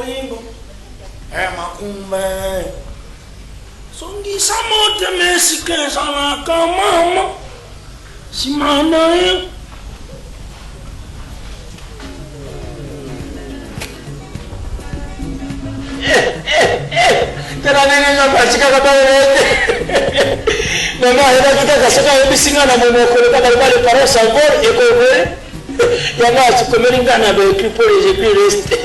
bolingo makumbe songi samote mesike sana kamama simana tera nene na bachika kabarete mama hera kita kasaka bisinga na momokolo kama pale parosa ngor ekobe yanga chikomeringa na be equipe les equipes reste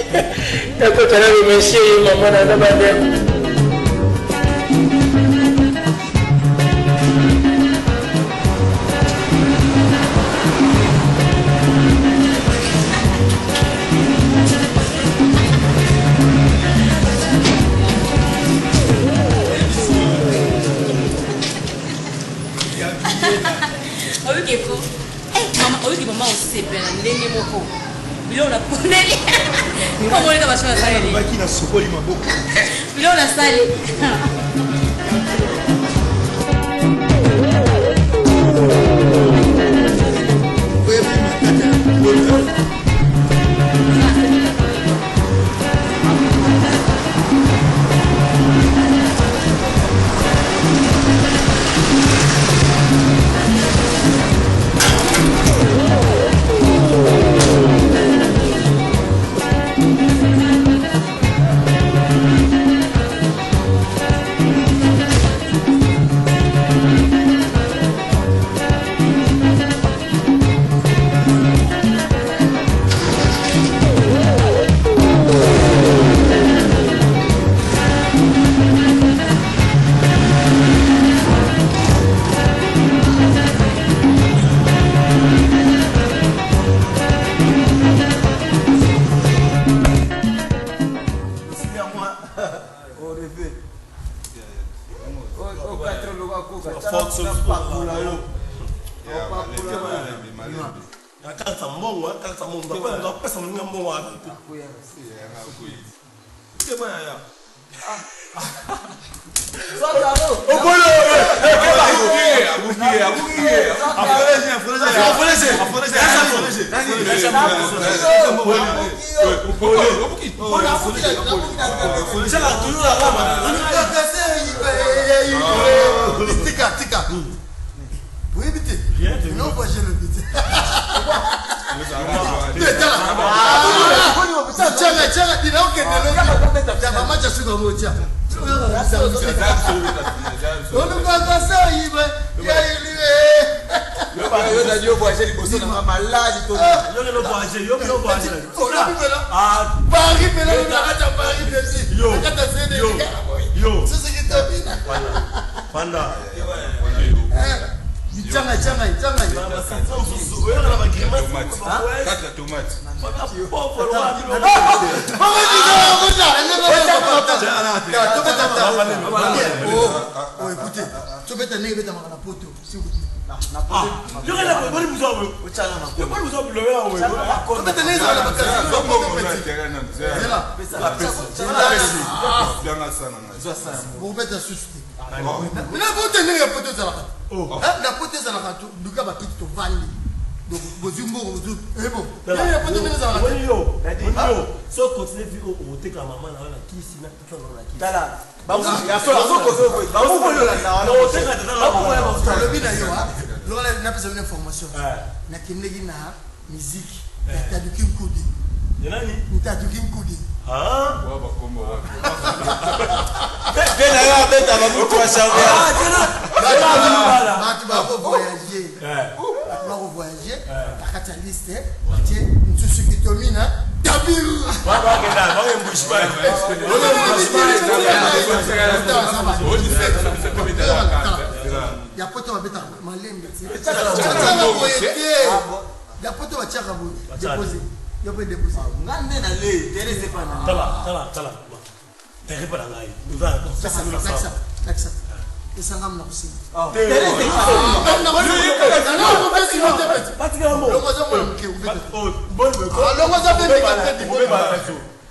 tako tara monsieur mama na bande Maman aussi bien ndenge moko bilo na poneli kwa mwana bashaka sali baki na sokoli maboko bilo na sali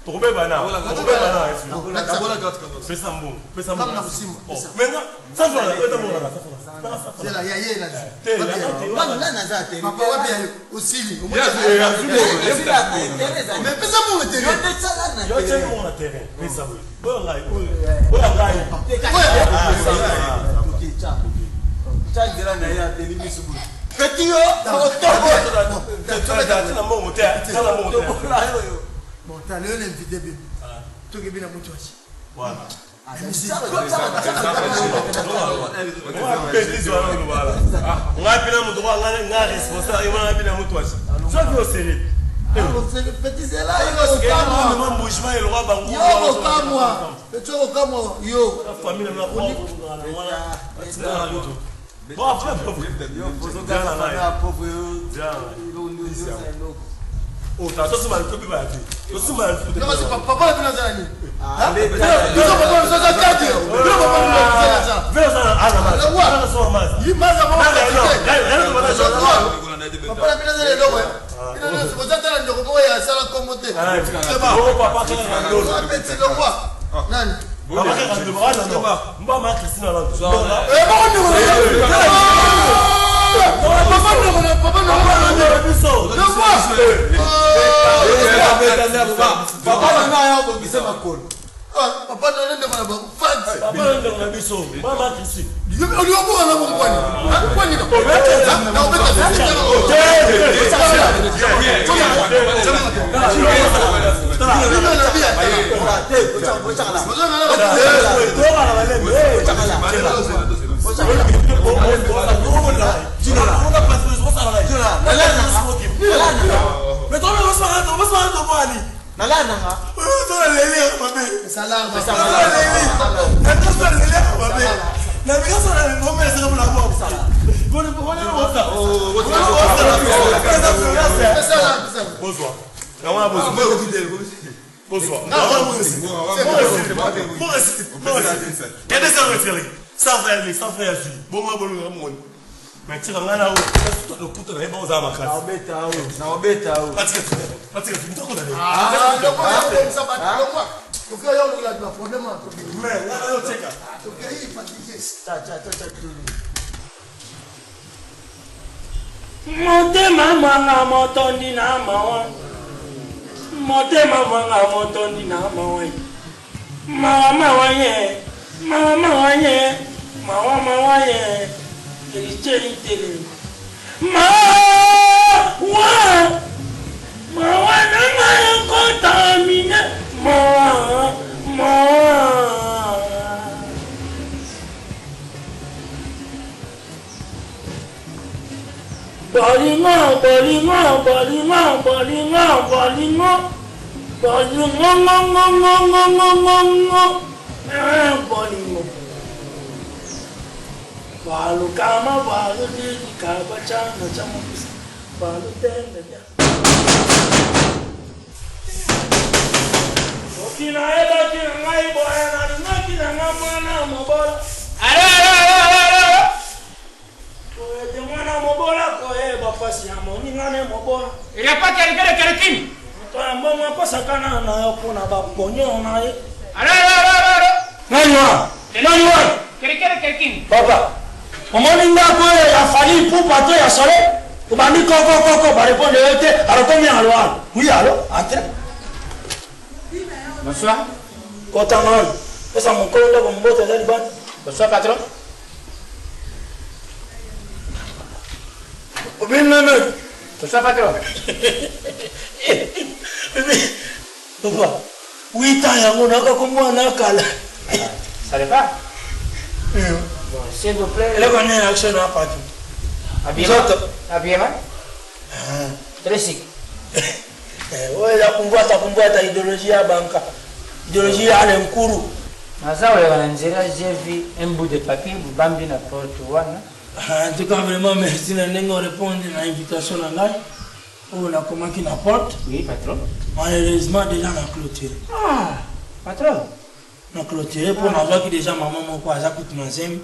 Pourquoi pas là? Fais ça bon. Ça va c'est là, il y a là. Mais fais ça bon le terrain. Bon, t'as l'air d'inviter bébé. Tout est bien à mon toit. Voilà. On a appelé mon droit, on a responsable, on a appelé mon toit. Ça veut aussi. Petit c'est là, il oh, t'as ça mal que tu vas dire. C'est mal. Non, c'est pas papa qui nous a dit. Ah, mais Viens il n'y a pas quelqu'un de quelqu'un. Papa, comment il a fallu pour partir à soleil? On m'a dit coco, par répondre alors combien alors? Oui, alors, entrez. Bonsoir. Content, c'est ça mon collègue, mon beau télé, Bonsoir, patron. Bonsoir, patron. Papa, 8 ans, il y a mon accord comme moi, Ça ne va pas? Bon, s'il vous plaît. Elle est connue en action à partout. Habillement? Très chic. Oui, la kumbuata idéologie à banca. Idéologie à l'encouru. J'ai vu un bout de papier, vous bambez la porte. En tout cas, vraiment, merci de nous répondre à l'invitation. On a commencé la porte. Oui, patron. Malheureusement, déjà, on a clôturé. Ah, patron. On a clôturé pour avoir qui déjà maman m'a pas à coûter ma zème.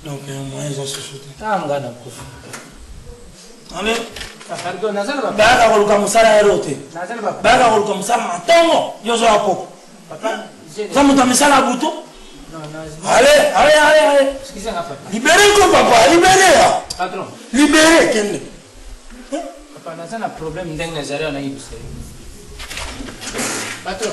Donc, moi, ils ont se soutenu. Ah, on a Allez, Pardon, nazana papa. Baka koluka musala erote. Nazana papa. Baka koluka musala matongo. Yozo apoko. Papa, Ça monte misala buto. non, Allez. excusez-moi papa. Libérez quoi papa, libérez. Patron. Libérez kende. Papa, nazana problème ndenge nazali na yibise. Patron.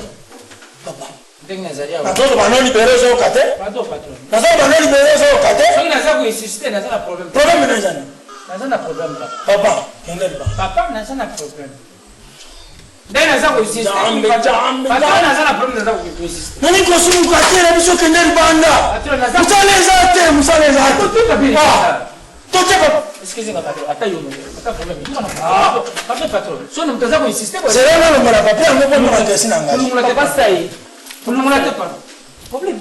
Papa. Ndenge nazali awa. Nazo bano libérez zo kate. Pardon, patron. Nazo bano libérez zo kate. Soki naza ko insister, nazana problème. Problème nezana. Nazana problème papa. Papa, kende ba. Papa, nazana problème. Ndenge naza ko insister. Jambe. Patron, nazana problème, naza ko insister. Nani kosumu kate na biso kende banda. Patron, nazana. Musale zate. Tote papa. Excusez-moi patron, ata yo mo. Ata problème. Patron. So na mtaza ko insister kwa. C'est là le mala papa, on peut pas casser na ngai. Papa sai. Fulumula te pa. Problème.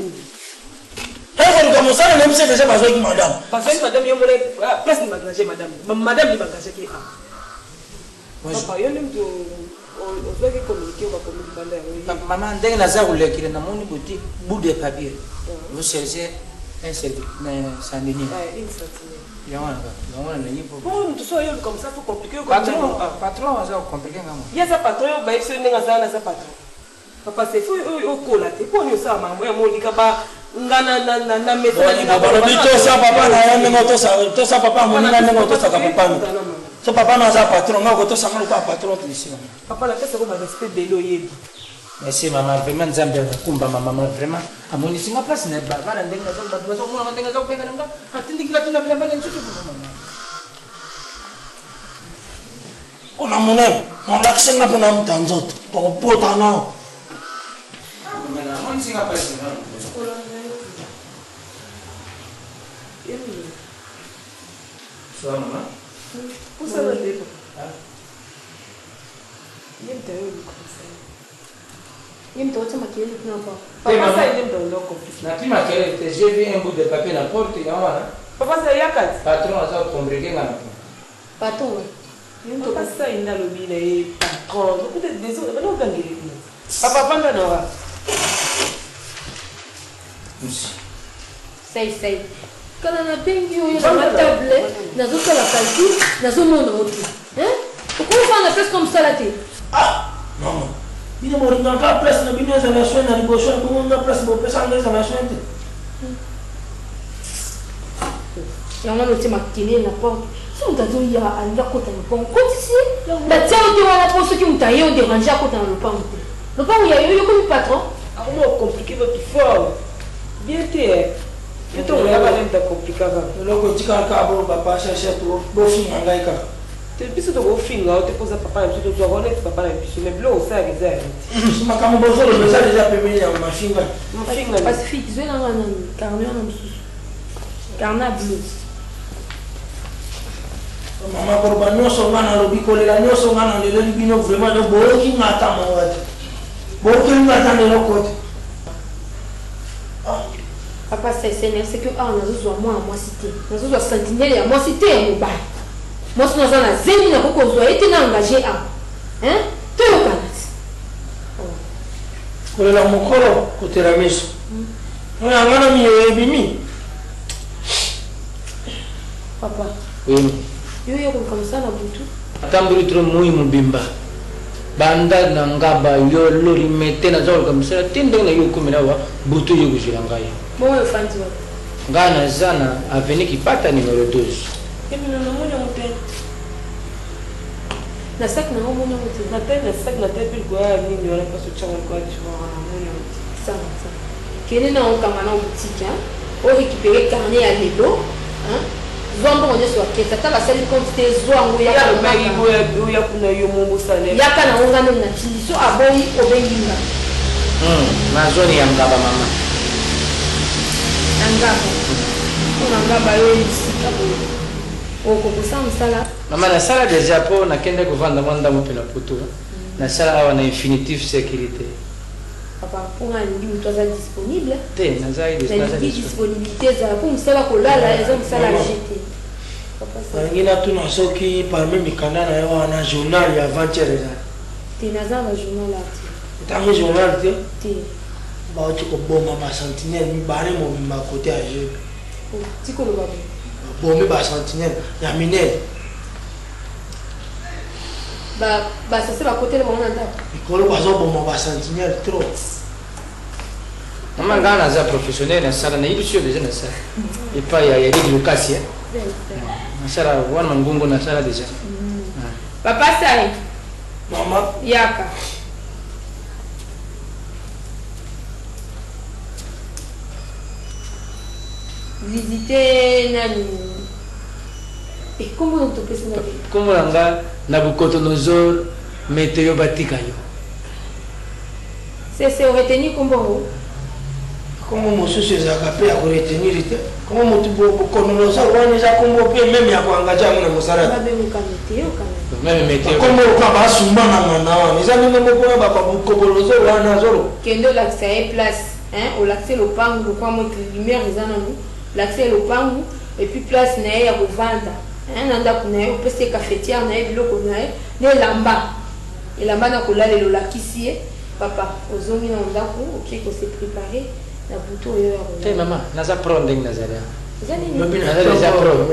Quand on commence à même c'est déjà besoin de madame. Parce que madame yo mole place ni magager madame. Madame ni magager ki. Papa yo nem to on doit communiquer on va communiquer banda. Maman ndenge naza kolekile na moni boutique bout de papier. Vous cherchez un service mais ça n'est ni. Une centime. Yawana na yipo. Bon, tout ça yo comme ça faut compliquer Patron ça compliqué ngamo. Ya za patron yo ba iso ninga za na za patron. Papa c'est fou yo kola te po ni sa mambo ya molika ba ngana na meto Ni papa ni to sa papa na yande ngoto sa papa mo na ngoto sa ka papa. So papa na za patron ngoko to sa ngoko patron ici. Papa la pesa ko ba respect belo yebi. Merci maman, vraiment nzambe kumba maman vraiment. Amoni singa place na barbara ndenge nazo bazo mwana ndenge nazo penga nanga. Atindi kila tuna bila mbele nchuchu maman. On a mon aime, on a accès à mon tanzot pour pota na. Amoni singa place na. So maman. Pour ça le dépôt. Yem te yo ko sa. Yem to tsama ke ni na pa. Papa sa yem to lo ko. Na prima que j'ai vu un bout de papier dans la porte, il y a un Papa sa yakat. patron a combriqué dans la porte. Patron. Yem to pasa ina lo bi na e patron. Peut-être des autres, non gangiri. Papa panda no wa. Sei. Kana na bengi oyo na matable, nazosala calcul, nazomona motu. Pourquoi on fait presque comme ça là? Ah, non. Bine mo ringa ka press na bine za na shona ni go shona ko na press mo pesa ngeza na shona. Yango no te makine na porte. Si mutazo ya anda kota no pont. Continue. La tiao te wana pour ceux qui mutaye on dérange à kota no pont. Le pont ya yo comme patron. Comment compliquer votre forme? Bien te. Então ya ba nem ta complicar va. Logo tika ka bo papa chercher to bo fin ngai ka. Te piso to go finga o te posa papa na piso to agora te papa na piso me blo sa que zé. Ma kama bo zolo mesa déjà pemeli ya mafinga. Mo finga. Pacifique, je na wana carnet na msusu. Carnet bleu. Mama korba nyonso ngana lobi kolela nyonso ngana lelo libino vraiment no bo ki ngata ma wati. Bo ki ngata ne lokote. Papa c'est que ah nazozwa moi cité. Nazozwa sentinelle ya moi cité ya mobile. Moi si nous na zemi na koko zwa ete na engagé a. To yo kanati. Kolela mokolo kotela meso. Oya ngana mi ebimi. Papa. Oui. Yo comme ça na butu. Tamburi trop muy mubimba. Banda na ngaba yo lori mete na zolo comme ça tinde na yo kumela wa butu yo kujira ngai. Bon yo fanti wa. Ngana zana avenue kipata numéro 12. Emi na mona mote. Na sac na mona mote. Na tête na sac na tête kwa nini wala pas socha kwa tu wa mona mote. Ça. Kene na okanga na boutique o récupérer carnet ya lelo, Zombo on est sur la tata la seule quantité zoango ya ka mai bo ya kuna yo mombo sale. Ya kana onga na tili so aboyi obenginga. Na zone ya ngaba mama. Angaba. Ona ngaba yo isika bo. Oko kusama sala. Mama na sala déjà po na kende kuvanda mwanda mpe na poto. Na sala awa na infinitive sécurité. Papa pour un lit toi disponible. Te na zai disponibilité za pour msala kolala eza msala jeté. Papa ça. Ngina tuna soki parmi mikanda na yo na journal ya avant-hier eza. Te naza na journal là. Tangi journal te. Te. Ba oti ko boma ma sentinelle mi bare mo ma côté à jeu. Tiko lo babo. Bombe ba sentinelle ya minel. Bah ça c'est à côté de mon anda. Ikolo bazo bomo ba sentinelle trop. Maman gana za professionnel na sala na ibisho déjà na sala. Et pas il y a des locations. Na sala wana ngungu na sala déjà. Papa sai. Maman. Yaka. Visiter nani. Et comment on te peut ça? Comment langa Nabucodonosor météo batikayo. C'est retenu comment? Comment monsieur César pe a retenir ite? Comment mutu Nabucodonosor wani za kombo pe même ya kuangaja mna musara. Babe mukameteo kana. Même météo. Comment ka ba sumba na ngana. Niza ninga moko ba Nabucodonosor wana zoro. Kendo l'accès place, hein, au l'accès le pangu kwa mo lumière ezana nous. L'accès le pangu et puis place na ya kovanda. Nanda kuna yo pese cafetière na biloko na ne lamba elamba na kolala le lakisi papa ozongi na ndako okie ko se préparer na buto yo ya Te maman naza prendre nazaria. zani ni Mabina Nazaria pro.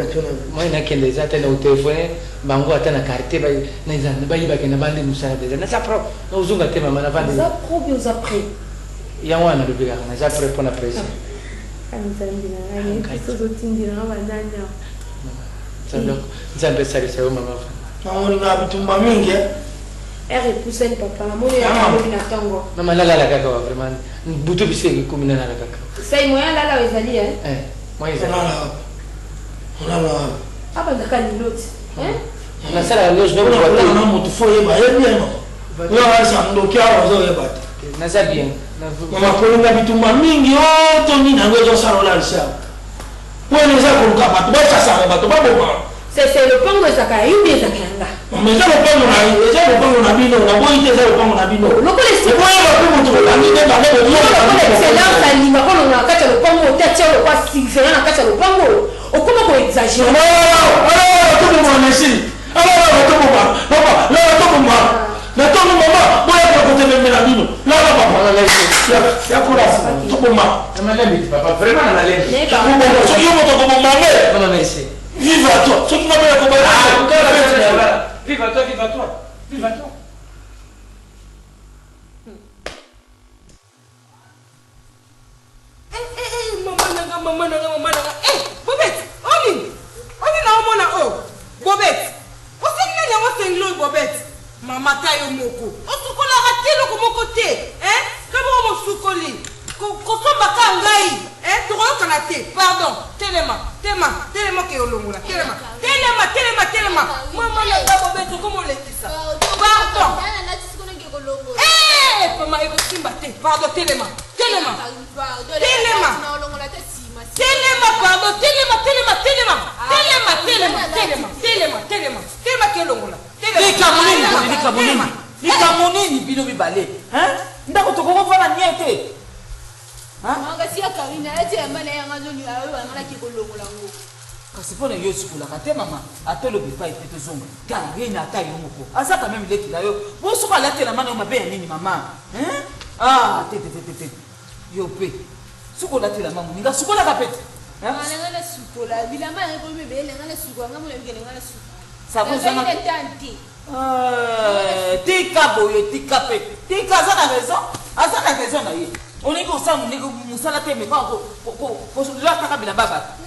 Moi na kende za tena au téléphone bango atana carte ba na izana ba yiba kena bandi musara déjà. Naza pro. Na uzunga te maman na bandi. za pro bien za pré Ya wana lubiga naza pro pour la presse. kanzambina nani kiso zotindira na bananya Nzambe salisa yo mama. Naoni na bitumba mingi. repousse ni papa na moni ya moni na tango Mama la kaka wa vraiment. Butu biseki 10 na kaka. sai moya lala wezali Moi ça. Ona aba ndaka ni lot Na sala leo je vais na voir. mutu foye ba bien no. Yo asa ndokia wazo yebata. Naza bien. Mama kolinga bitumba mingi oto ni na ngozo sarola lisha. Wewe za kuruka batu ba sasa batu ba boba. c'est le pango zaka yindi zakanga Mais ça le pango na bino na boyi te za le pango na bino. lokole C'est quoi ya ba mutu la ni ba ba lokole excellence alima kono na kata le pango tatia le kwa silver na kata le pango okoma ko exagérer to mo na si. To mo ba. Papa, la to mo ba. Na to mo mama, boya ko te me na bino. La papa, ya kula to mo ma. Papa vraiment na lève. So yo mo to mo mangé. Maman merci. Vive à toi. So tu m'as bien combattu. Vive à toi, vive à toi. Vive à toi. Mama nanga. Bobet, oni na omona o. Bobet. Osengina nyango senglo Bobet. Mama tayo moko. Osukola ratelo ko moko te, Kamo mo sukoli. Ko somba ka ngai, To ko kana te. Pardon. Telema ke olongola. Telema. Mama nanga Bobet ko mo lekisa. Pardon. Mama eko simba te. Pardon, telema. Nikamunini bino bibale. Ndako tokoko fana niete. Kasi pona yo sikula kate mama atolo bipa ipete zonga. Kare na ata yo moko. Asa quand même leki la yo. Bo soka la tela mana yo mabe ya nini mama? Te. Yo pe. Suko la tela mamu ninga suko la kapete. Sabo zanga. Tika boyo tika pe. Tika za na raison. Asa na raison na ye. Oningo samu ningo musala te me ko la taka bila baba.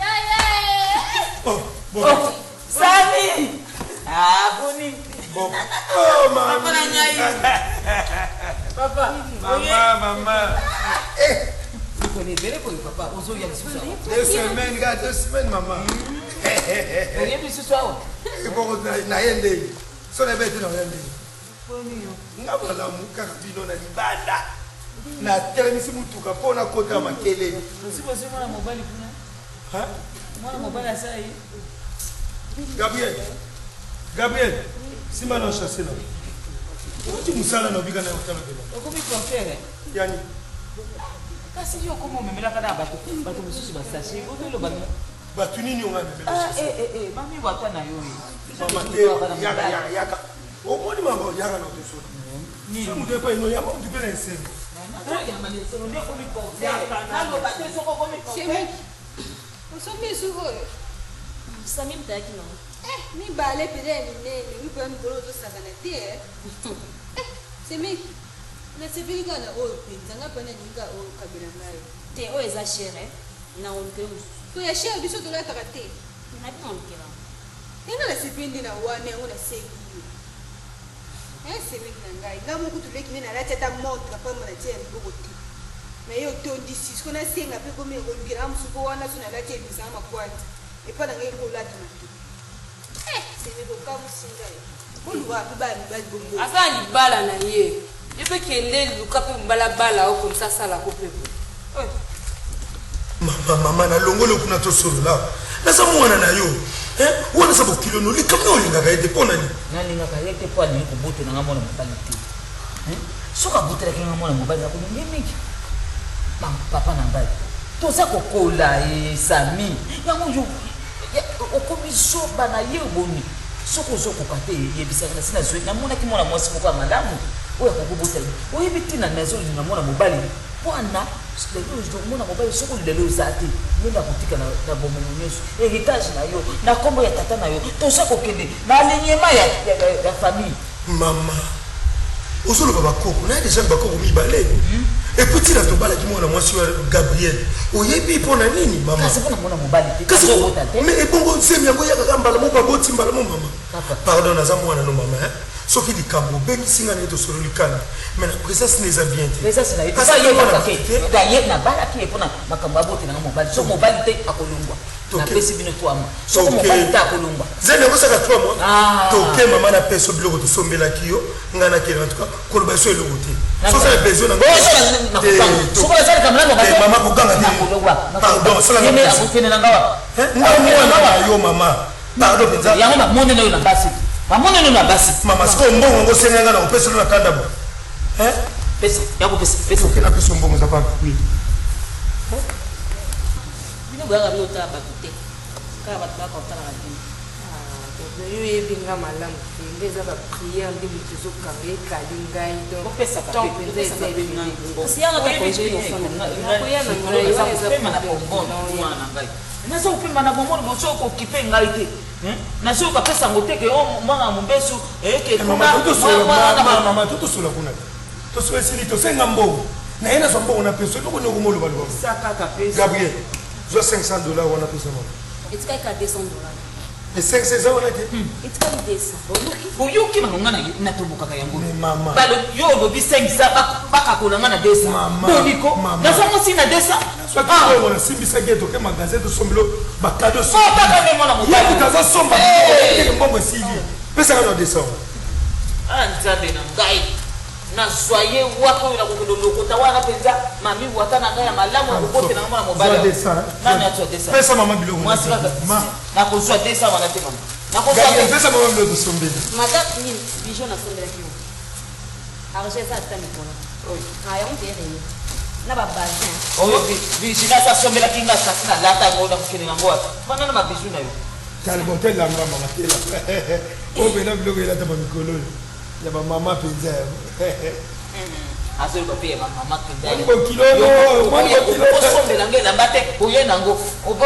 Sani. Boni. Mama. Papa. Mama. Vous connaissez les papa, on s'en y a 2 semaines, gars, 2 semaines, maman. Vous avez ce soir. Et bon, na yende. So na bête na yende. Ngaba la muka bino na libanda. Na telemisi mutuka pona kota makele. Si vous avez mon mobile kuna. Moi mobile ça y. Gabriel. Si maintenant chasser là. Tu musala na bigana utama bela. Okomi confère. Yani. Kasi yo komo memela kana bato mususu basashi. Otelo bana. Batu nini on a bela. Mami wata na yo. Mama te yaka. Omoni mama yaka na toso. Ni mu de pa ino yaka tu bela ensem. mibale pele minene mipona mikolo ozosakana te semi nasepeli kaka na oyo mpenza nga mpona ninga oyo kabela ngai te oyo eza chere na olukele mosusu to ya chere biso tolataka te nabi na olukela yanga nasepeli nde na wana yango nasengi yo semeki na ngai nga moko toleki nde nalati ata montre apamba na tia ya liboko te na ye otondisi siko nasenga mpe komi ekolukela nga mosuku wana so nalati ebisanga makwati epa na ngai kolatana te semeki okamosinga yo oluwa mpe baya mibali bongo asala libala na ye ye mpe kende luka mpe mobalabala o komisa asalako mpe mama nalongoli okuna tosolola naza mwana na yo wana sa bokilo no likambo olingaka ete mpo nani nalingaka ye te mpo alingi kobotelanga mwana mobali te soki abotelaki nga mwana mobali nakolongi mingi papa na ngai toza kokola sami yango okomi zoba na ye boni soki ozokoka te yebisaka na sina zoi namonaki mwana mwasi moko ya malamu oyo akokobotela oyebi ntina nazolinga mwana mobali wana lelo mwana mobali soki lelo oza te nde nakotika na bomomo nyonso héritage na yo na nkombo ya tata na yo toza kokende na alignema ya famille mama ozoloba bakoko naye deja bakoko mibale epuis ntina tobalaki mwana mwasi wa gabriel oyebi mpo na nini mama kasi mpona mwana mobali te mais ebongo nsemi yango yakaka mbala mo baboti mbala mo mama pardon naza mwana no mama soki likambo obengisinga naye tosololi kana mais na présence na eza bien te nabalaki ye mpona makambo abotelanga mobali soki mobali te akolongwa napesi bino twama soki mobali te akolongwa zene ekosaka twa mwa toke mama na peso biloko tosombelaki yo ngai nakele en tout cas koloba eso eloko te sosala besoin mama kokanga teakofene na ngawa mwana yo mama pardon mpenza yango bamonene oyo na basi bamonene oyo na basi mama sikoyo mbongo yango osenga na opeselo na kanda bo pesa yakopesa okena pesa mbongo eza paka bino boyaka bino otala bato te kaka bato baka otalaka bino yo oyebinga malamu te nde eza bapriere nde moto ezokanga ekali ngai opesaka kasi yanga nakoya na ngai naza kopema na bomoni boso okokipe ngai te nazo okapesa yango teke mwana mobesu mama totosola kuna tosola esili tosenga mbongo na ye nazwa mbongo na peso eloko noko molobaloba gabriel zwa $500 wana pesa mama etikali ka $200 mais 500 eza wana te etikali 200 oyoki bangonga natobokaka yango mama yo olobi 500 bakakolanga na 200 boniko naza mosi na 200 nasimbisa ge toke magasin tosombelo bakado mwana mobali azosomba mbongo esili pesaka na 200 nzambe na ngai nazwa ye waka oyo nakokende lokota wana mpenza mami wata na ngai ya malamu akobotela nga mwana mobali nani atwa 200 pesa mama biloko mwasi kaka nakozwa 200 wana te mama pesa mama biloko tosombeli mata nini bijo nasombelaki yo argent eza ata mikolo yango mpe ereye na babazin oyo viginasi asombelaki nga kasi nalata yango nakokende nango wata fana na mabiju na yo talbotelanga mama tela oyo pena biloko elata bamikolo oyo ya bamama mpenza azoyoka mpe ya bamama mpenzaosombela ngai elamba te oye nango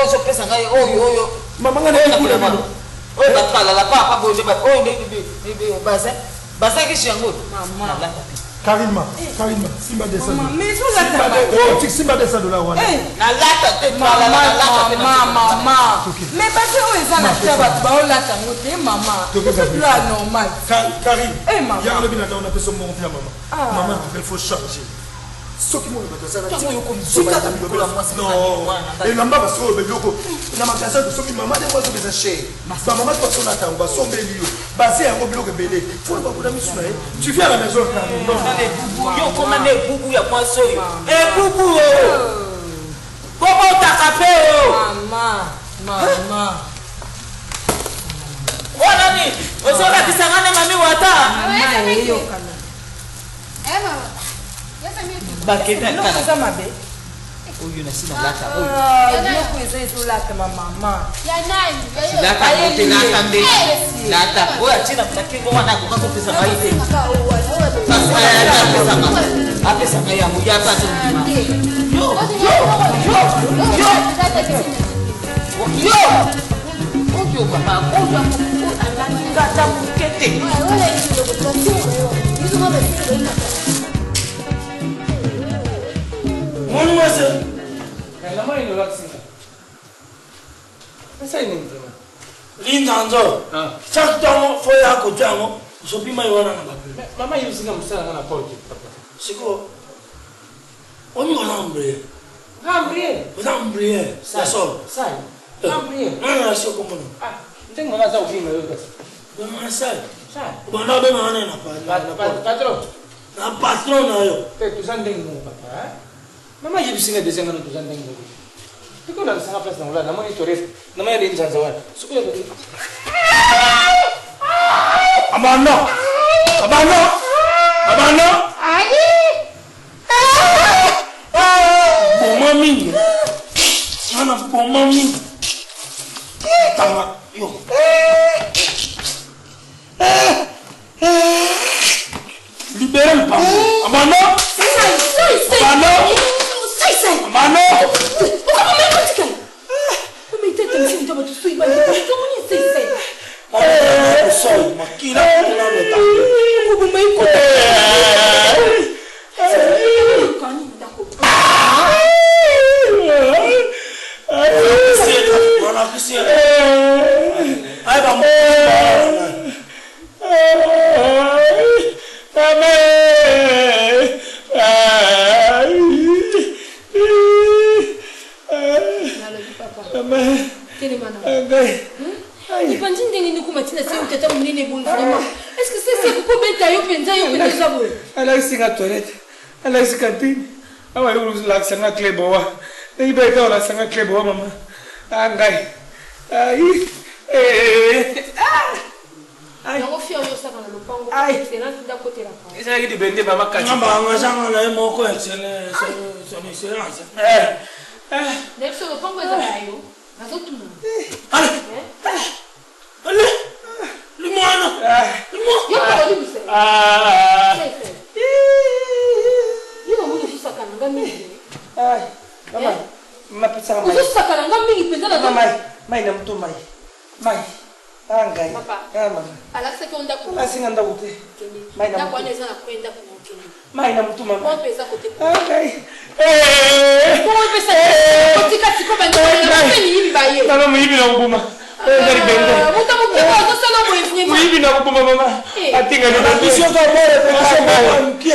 ozopesa ngai oyo mama nga naikuna bino oyo bato balala papa boye nde oyo nde basin kisi yango nalata te Karima, simba $200. Simba $200 wana. Nalata te mama. Mais parce que ils ont acheté bato baolata ngo te mama. C'est là normal. Karim. Maman. Ya lobi na ndona peso mbongo pia mama. Maman, il faut changer. Soki mo bato sana. Non. Et namba baso beloko. Na magasin de soki mama de moi zo cher. Ba mama to sona tango ba sombeli yo. Basé yango biloko belé. Faut pas kuna misuna ye. Tu viens à la maison Karim. Non. Yo koma ne bubu ya mwasi oyo. Bubu o. Komo takape o. Mama. Wana ni, osola kisangana mami wata. Mama. Baketa eza mabe oyo na sina lata oyo biloko eza ezolata mama ya nani lata mote lata nde lata oyo atina mtakingo wana akoka kopesa ngai te apesa ngai yango yapa yo oyo papa oyo ananingata mokete moni wese lama ino lakisinga esa ini mzima linzanzo chaque temps fo ya ko jango sopima iwana na bape mama yusinga musala na porte papa siko oni olambre Gambriel. Gambriel. Sai. Sai. Gambriel. Não é só como não. Ah, não tem mais o filme eu disse. Não é sai. Sai. Quando bem mana na patrão. Na patrona eu. Tu já tem um papai. Mamãe já precisa desenhar no tu já tem um. Tu quando você faz não lá, na monitorista, na minha linha de zawa. Suku ya betul. Abano. Ali. Boma minha. Ana boma minha. Tama yo. Libera o pão. Abano. Sai. Abano. Sai, makira na meta. Est-ce que c'est pour mettre à Alexis à toilette. Alexis cantine. Ah ouais, vous l'accent à clé bois. Il va être l'accent à clé bois, maman. Ah, gai. Aïe. Aïe. Aïe. C'est là qui bende maman kachi. Ngamba ngazanga na moko excellent son excellence. Nefso le pango zayo. Azotuna. Allez. Limona. Mai na mtu mai. Mai. Angai. Papa. Mama. Alafu kwenda ku. Asinga ute. Mai na mtu. Kwanza na kwenda ku. Mai na mtu mama. Kwa pesa kote. Angai. Kwa pesa. Kotika siko bando. Ni hivi baye. Mama mwibi na nguma. Ngari bende. Mutamukiwa sasa na mwivi. Mwibi na nguma mama. Atinga ni Bisho kwa bora kwa mke.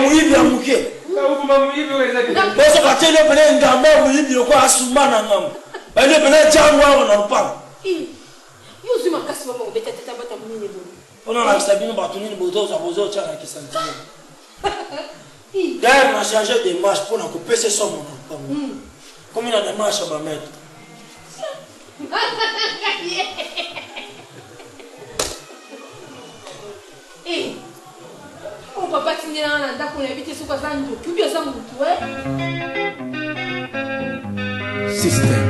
Muibi amuke. Nguma mwibi weza ni. Boso katele pele ngamba muibi kwa asumana ngamba. Bale pele changu wao na upanga. Yuzi makasi mama ubeta tata bata munene boni. Ona na sabino batunini bozo za bozo cha na kisantino. D'ailleurs, on a changé de marche pour nous couper ce somme. Comme il a des marches à mettre. Oh papa tinira na ndako na biti suka zanjo. Kubia za mtu Système.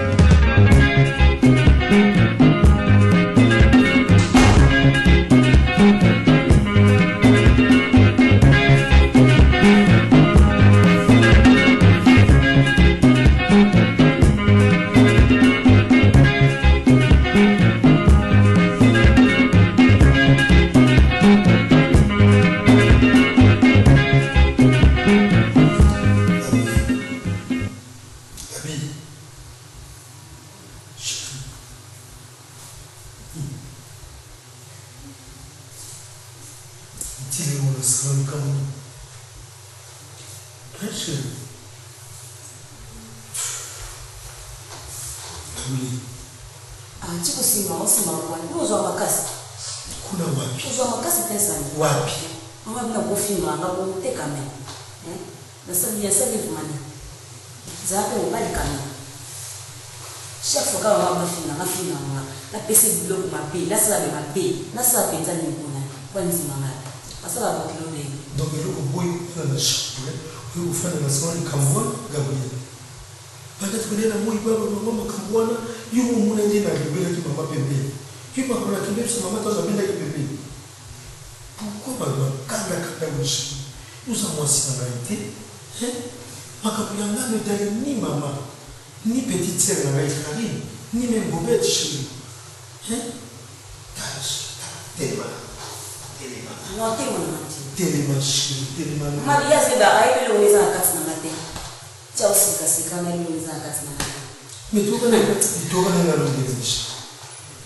Donc, il faut que vous fassiez la semaine Gabriel. Peut-être que les amours, maman, Kamwana, ils vont me dire que maman bébé. Qui m'a dit que maman a bien bébé. Pourquoi maman, quand la nous avons aussi la réalité. Makapulanga ne d'ailleurs ni maman, ni petite sœur la Karine, ni même Bobette chez nous. Maria c'est d'arrêt que le maison à casse dans la tête. Tu as aussi cassé quand elle le maison à casse dans la tête. Mais tu connais la langue des riches.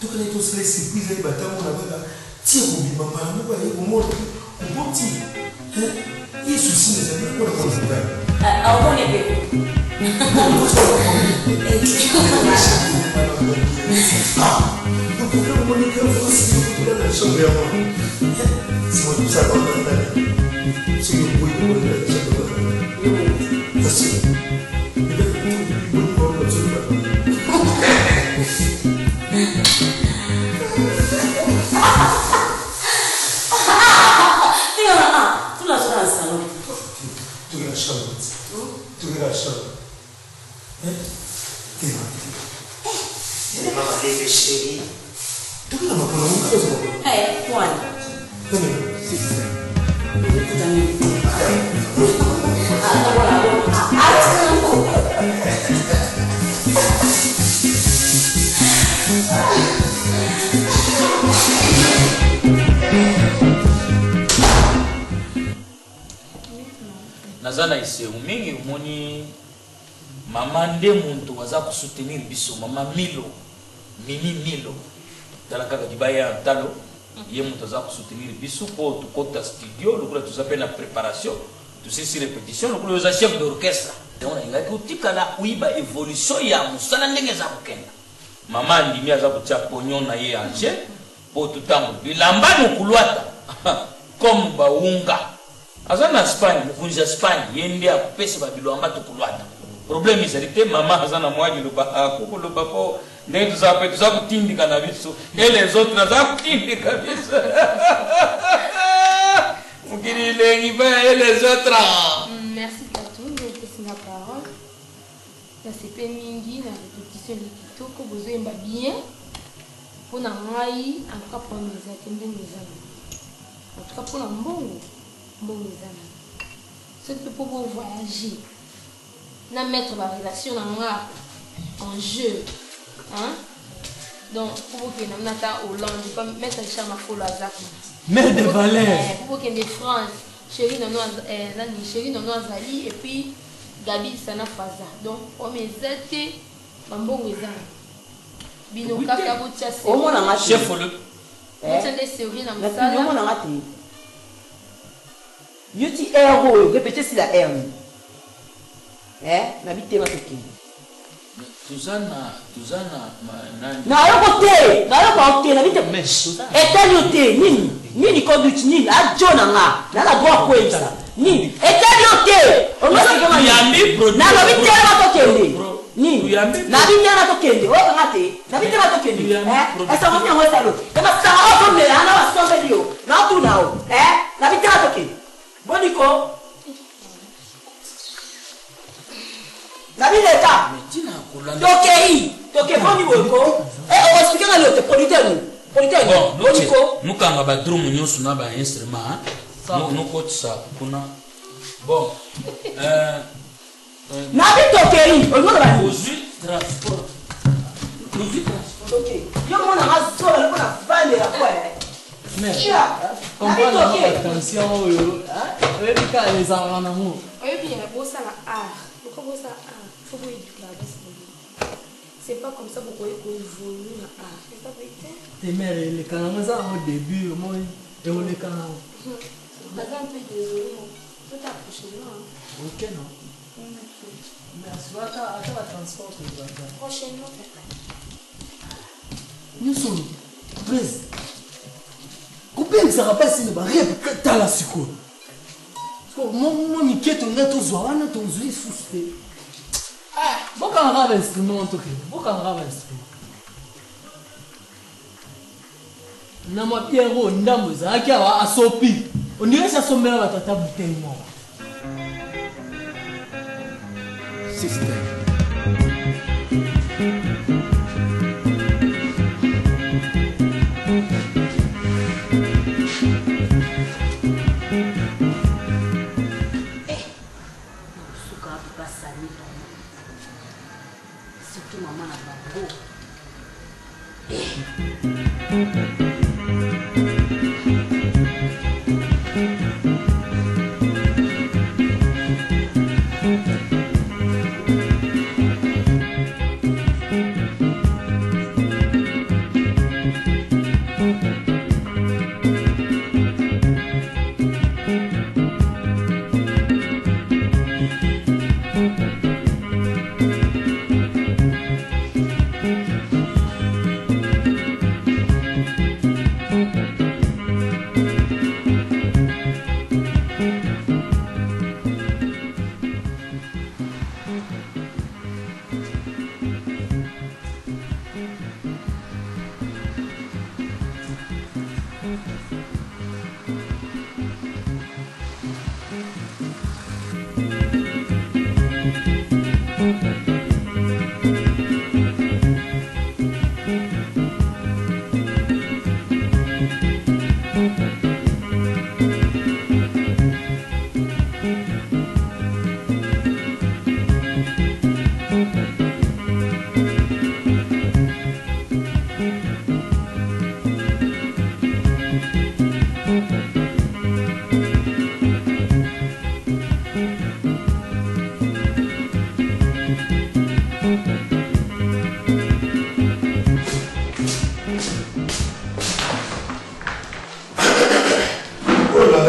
Tu connais tous les surprises et les bâtiments on a là. Tiens, vous vivez pas là, vous voyez, vous montrez, vous montez. Il soucie les amis, on a pas le temps. Ah, on est bien. Le problème, on est quand même aussi dans la chambre à moi. C'est moi tout ça dans la tête. C'est que vous pouvez vous dans la chambre à moi. Parce que, tu la sois dans le salon. tu es la chambre. Tu es la chambre. Maman, les chérie. Tu es la maman, on a Hey, toi. nazana iseu mingi umoni mama nde muntu waza kusoutenir biso mama Milo Milo tala kaka dibaya talo ye muntu waza kusoutenir biso po tukota studio lokula tuzape na préparation tusisi répétition lokula yoza chef d'orchestre on inga kutika na uiba evolution ya musala ndenge za kukenda mama ndimi aza kutia pognon na ye anje po tutambo bilamba mukulwata comme baunga azana Espagne mukunja Espagne yende akupesa babilamba tukulwata problème izalite mama azana mwaji loba akukuluba po ndenge tuzakutindika na biso et les autres nazakutindika biso mukirilengi ba et les autres. Merci Tatou, je te la parole. Ça c'est pas mingi na répétition de kitoko besoin ba bien. Pour na ngai en tout cas pour mes atendés mes amis. En tout cas pour la mbongo mes amis. C'est pour voyager. Na mettre la relation en jeu. Hein? Donc, pour que nous sommes Hollande, comme mettre le charme à Folo Azak. Mère de Valère. Pour que nous France, chérie Nono Azali, et puis Gabi Sana Faza. Donc, on est zété, Mambo Wezan. Bino Kaka Boutia Série. Au moins, on a chef Folo. Boutia des séries dans le salon. Au moins, on a raté. Yuti héros, répétez si la R. N'habitez pas ce qui. Tuzana nani na yokote na bite etali yote nini conduite nini ajona nga na la droit kwesa nini etali yote ongosa yambi produit na bite na tokende nini na bite na tokende o ngate na bite na tokende esa mo nyango salo ema sa o kombe na wasombe dio na tu nao na bite na tokende boniko na bite ta Toke foni boko. On explique na lote producteur. Bon, nous kanga ba drum nyosu na ba instrument. Nous coach ça kuna. Bon. Na bi toke on ba aujourd'hui transport. OK. Yo mona maso la kuna vale la kwa. Mais comprendre attention yo. Oui, quand les enfants en amour. Oui, bien, pour ça la art. Pourquoi ça art? Faut vous éduquer la base. C'est pas comme ça que vous pouvez évoluer dans l'art. C'est pas vrai. Tes mères, les canons, ça au début, moi, et on les canons. Par exemple, désolé, tout approcher là. Ok, non. Merci. Attends la transport. Prochainement, nous sommes prises. Combien ça va passer le barrière pour que tu as la sucre? Moi, je suis un gâteau, je suis un souci. Pourquoi on a l'instrument en tout cas? Pourquoi on a l'instrument? Na mapiero ndambo zaki awa asopi. Ondiwe sa somera batata bouteille moi. System. Surtout maman na bango.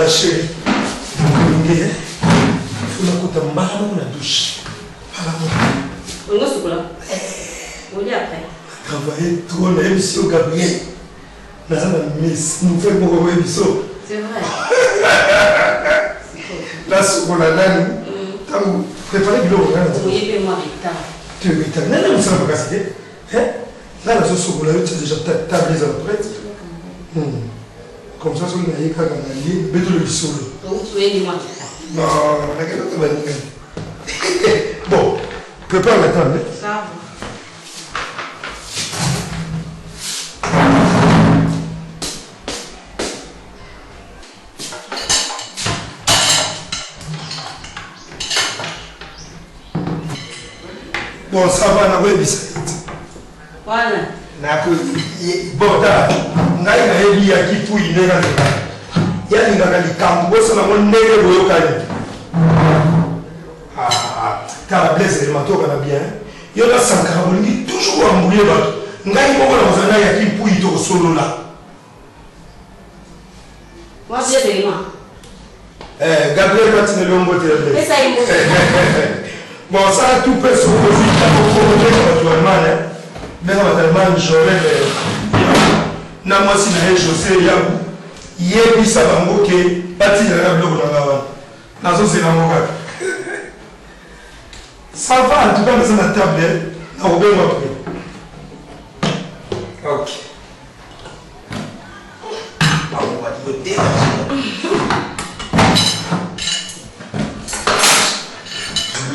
Chérie, donc il faut la côte en bas, on a douche. On va se là. On y après. Travailler trop, on a émission Gabriel. Nous faisons beaucoup d'émissions. C'est vrai. Là, on a là, nous préparez le bureau. Oui, mais moi, tu es retard. Non, non, ça va pas casser. Là, la sauce au tu as déjà tablé ça prête. Comme ça, si on a eu un allié, mais tout le solo. Donc, tu es moi. Non, on a quelqu'un qui va. Bon, prépare maintenant. Ça va. Bon, ça va, on a vu ça. Voilà. Bon, ngai na ebi ya kipu inena ya lingana likambo bosa na monere boyo kali ta blaise le matoka na bien yo la sankara bolingi toujours amouiller ba ngai moko na ozana ya kipu ito solo la moi c'est de moi Gabriel Martinez Lombo te mais ça y est bon ça tout peut se poser pour actuellement mais on va tellement jouer na mwasi na ye José Yabu yebisa bango ke batinela biloko na ngawa nazozela ngo kaka ça va en tout cas na table na kobenga pe ok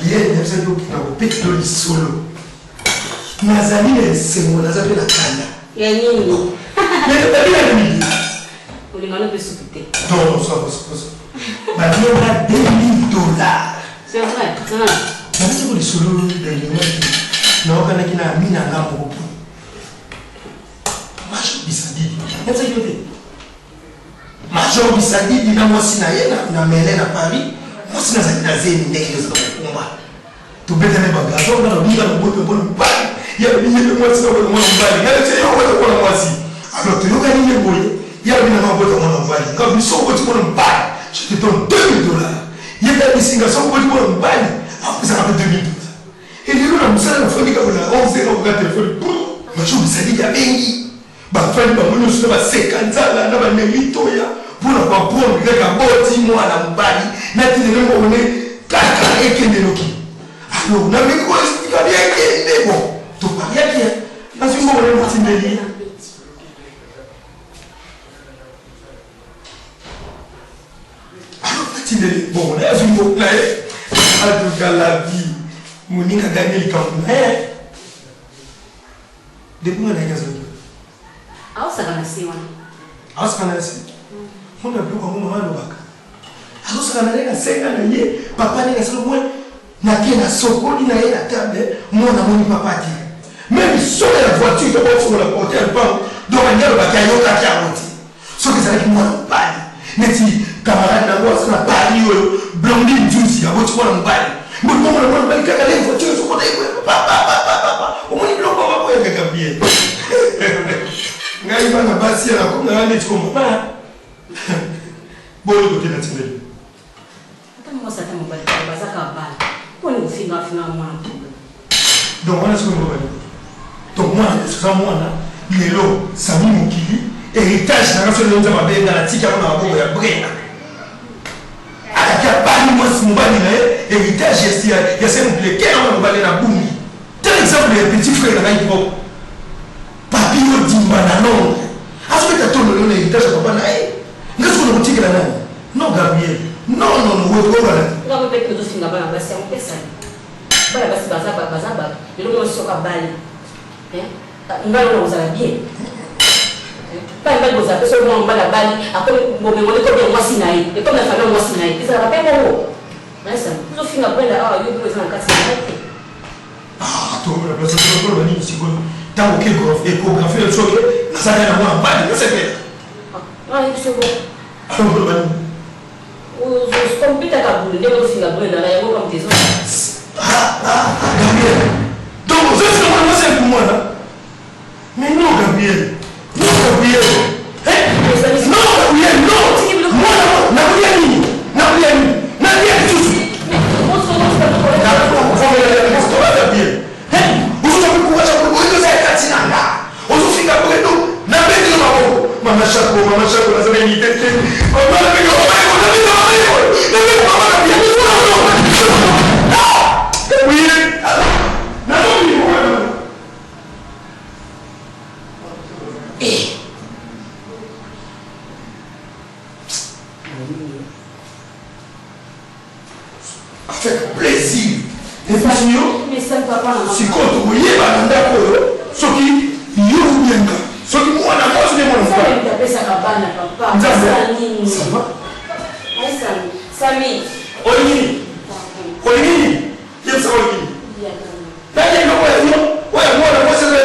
bien nabisa na kopekito lisolo nazali na esengo naza mpe na kanda ya nini on est malade de s'occuper. Non, ça va. Maintenant, on a $2 000. C'est vrai. Maintenant, les solos de l'Union, non, on a une mine à l'âme au bout. Major Bissadi, qu'est-ce que tu veux? Major Bissadi, il a moi si na mêlé à Paris, moi si na zéni n'est que ça combat. Tu peux te mettre bagage, on a le bilan au bout de bon bail. Il y a le moi si na bon bail. Il y a le c'est moi si. Alors tu nous gagnes le boy. Il y a une envoi de mon envoi. Quand vous sortez de mon bail, je te donne $2 000. Il y a des signations pour mon bail. Après ça va $2 000. Et les gens ont ça la famille comme la 11 0 pour téléphone. Mais je vous dis il y a bengi. Ba fali ba mono sur ba 50 ans na ba nelito ya. Pour na ba bon avec un boti moi na mbali. Na ti de ngo ne kaka ekende loki. Alors na me ko expliquer bien que bon. Tu pas bien bien. Na si mo ne motindeli. Bon, là, je me plais. En tout cas, la vie, mon nid a gagné le camp. Depuis qu'on a gagné le camp. Ah, ça va nasser, ouais. Ah, ça va nasser. On a plus comme maman le bac. Ah, ça va nasser, ça va nasser. Papa n'est pas loin. Na tena soko, il n'a rien à table. Moi, on a mon papa dit. Même si on a la voiture, il va sur la porte, elle part. Donc, on a le bac, il y a un autre qui a monté. Sauf que ça va être moi, on parle. Mais si camarade d'abord, c'est la barrière, blondine juicy, à votre point en balle. Mais comment on va faire les voitures sur le côté? Papa, au moins il bloque pas pour y faire bien. Ngaïba n'a pas si à la coupe, n'a rien dit comme papa. Bon, le côté national. Attends-moi, ça t'a mon balle, ça t'a balle. On est au final, finalement. Donc, on a ce qu'on va dire. Donc, moi, c'est ça, moi, là, il est là, ça m'a mon kili. Héritage na raso nza mabe na tika na maboko ya brena akakia bani mwasi mubali na héritage ya semble kera na mubali na bumi tel exemple le petit frère na ipo papi o dimba na non aso ka tono le héritage papa na Gabriel. Non, vous êtes comment? Non, mais peut-être que nous sommes là-bas, c'est un peu ça. Voilà, parce que bazaba, et nous sommes sur la balle. On va nous aller bien. Pas une balle, vous avez seulement la balle. Après, on est comme moi Sinaï. Et comme la famille moi Sinaï, ça va pas bon. Mais ça, nous sommes là-bas, il y a besoin de 4 minutes. Ah, toi, la personne qui va venir ici, t'as aucune échographie, le choc, ça n'a rien à voir, pas de c'est Ah, c'est bon. alors, le mani. Os computer kabulu ndio kusinga bwe na yango kama mtezo. Gabriel. Donc vous êtes vraiment c'est pour moi là. Mais non Gabriel. Non Gabriel. Non Gabriel, non. Moi non, Gabriel. Gabriel tout. Gabriel. Vous savez pourquoi ça peut que ça est katinanga. On se finga pour nous. Na bête de mabo. Mama chako, la semaine il était. Avec plaisir. Et parce que Mais ça papa si quand vous voyez ce qui vous bien ce qui moi n'a pas de mon frère. Ça pesa kabana papa. Ça nini? Ça va? Sami. Olini. Qu'est-ce que ça veut dire? D'ailleurs, moi c'est vrai.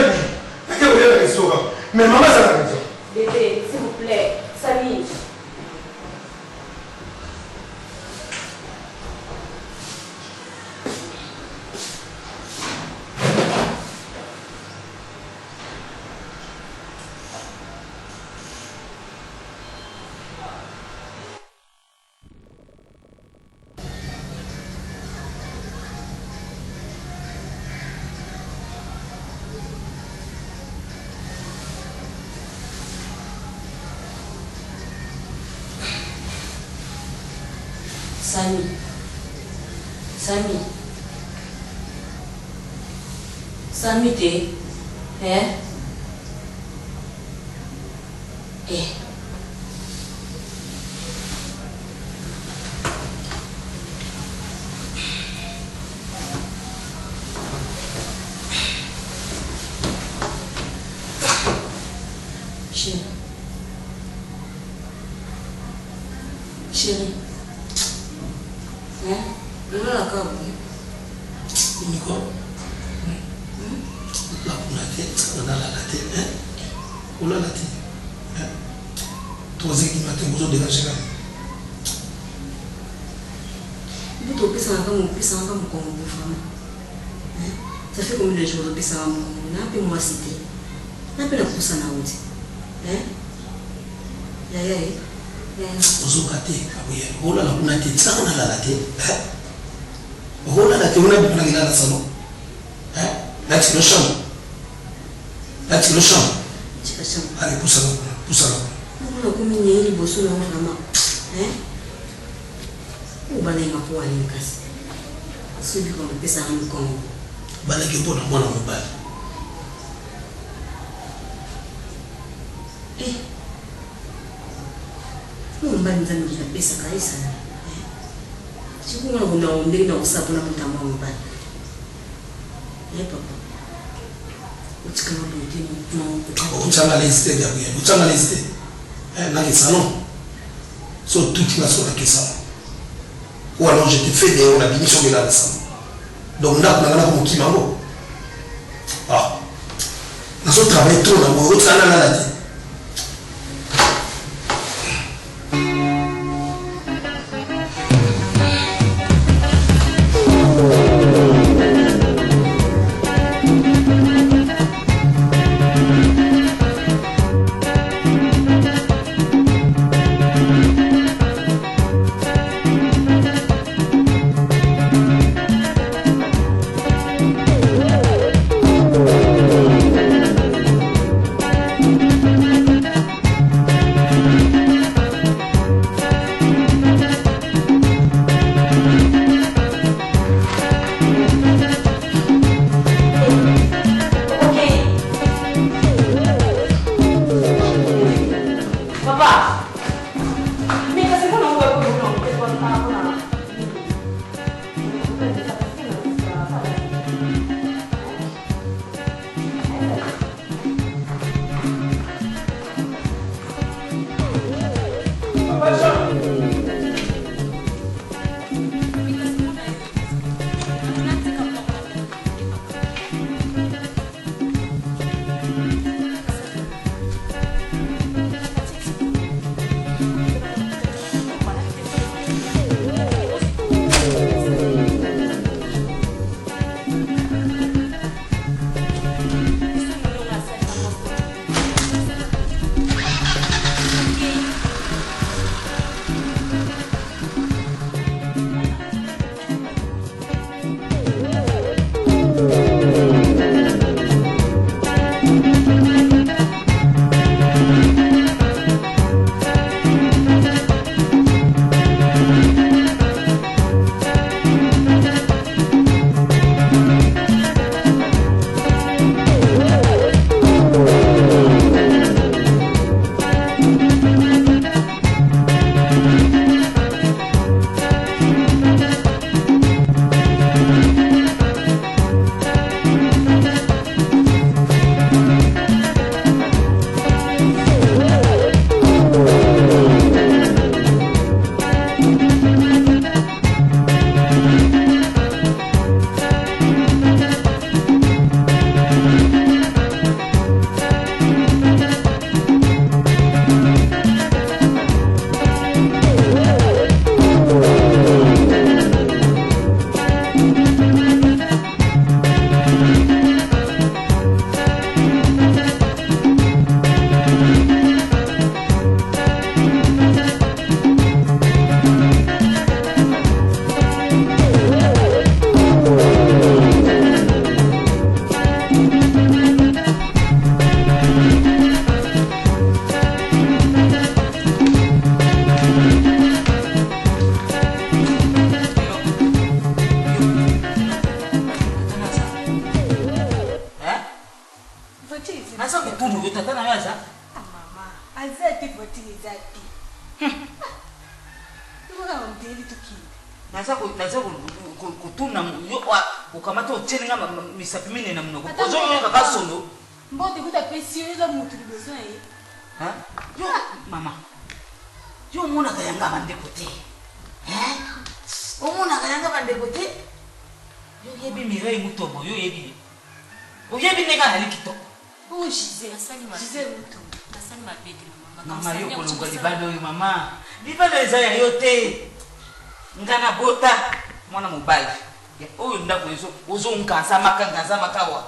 Mais maman ça va dire. Bébé, s'il vous plaît, Sami. Sami te, Chérie. On a la carte. Ça fait combien de jours que ça va me moi cité. N'a pas la pousse à la route. Ozokate kabuye hola la kuna te tsana la late hola la te una bipana ngila la salon that's no sham allez pousse là on a comme ni bosso na mama ou balai ma po ali kasi celui qu'on peut ça en Congo balai ke mpona mwana mobali mbali nzambe kinapesa kaisa chikuna unaondeli na usapo na mtama mbali papa utikana bidini no uchanga liste Gabriel uchanga liste na le salon so tout qui va sur la question ou alors je te fais des on a bien sur la salon donc là on a comme qui mango na so travail trop na mo uchanga la Nasa kutuna ukamata uchenga misapimine na mnoko. Ozo yoka kasono. Mbote kuta pesiyo mutu besoin yi. Ha? Yo mama. Yo mona kayanga bande kote. O mona kayanga bande kote. Yo yebi mirai mutobo yo yebi. O yebi nega halikito. O Gisele asali ma. Gisele mutu. Asali ma bete mama. Mama yo kolonga libalo yo mama. Libalo ezaya yote. Ngana bota mwana mobile. Oyo ndako yeso ozo nkansa makawa.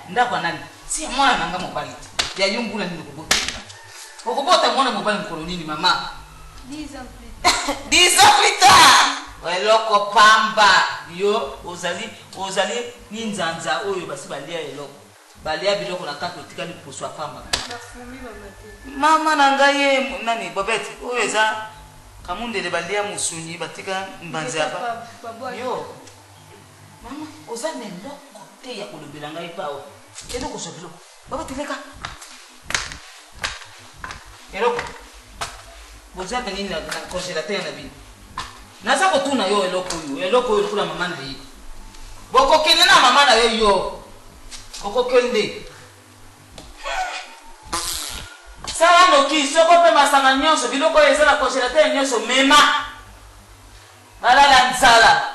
Ndako nani? Si mwana nanga mobile. Ya yungula nini kubota. Okubota mwana mobile mkolo nini mama? 10 ans plus. 10 ans plus tard. Eloko pamba yo ozali ninzanza oyo basi balia eloko. Balia biloko na kato tikali poswa pamba. Bafumi mama nangaye nani Bobette oyo eza kamundele balia musunyi batika mbanze hapa. Yo. Mama, ozane loko te ya kulubila ngai pawo. Eloko sobilo. Baba tileka. Eloko. Bozaka nini na congélateur na bini. Naza ko tuna yo eloko yo kula mama na yi. Boko kene na mama na yo. Boko kende. Sala no ki soko pe masanga nyonso biloko ezala congélateur nyonso mema. Balala nzala.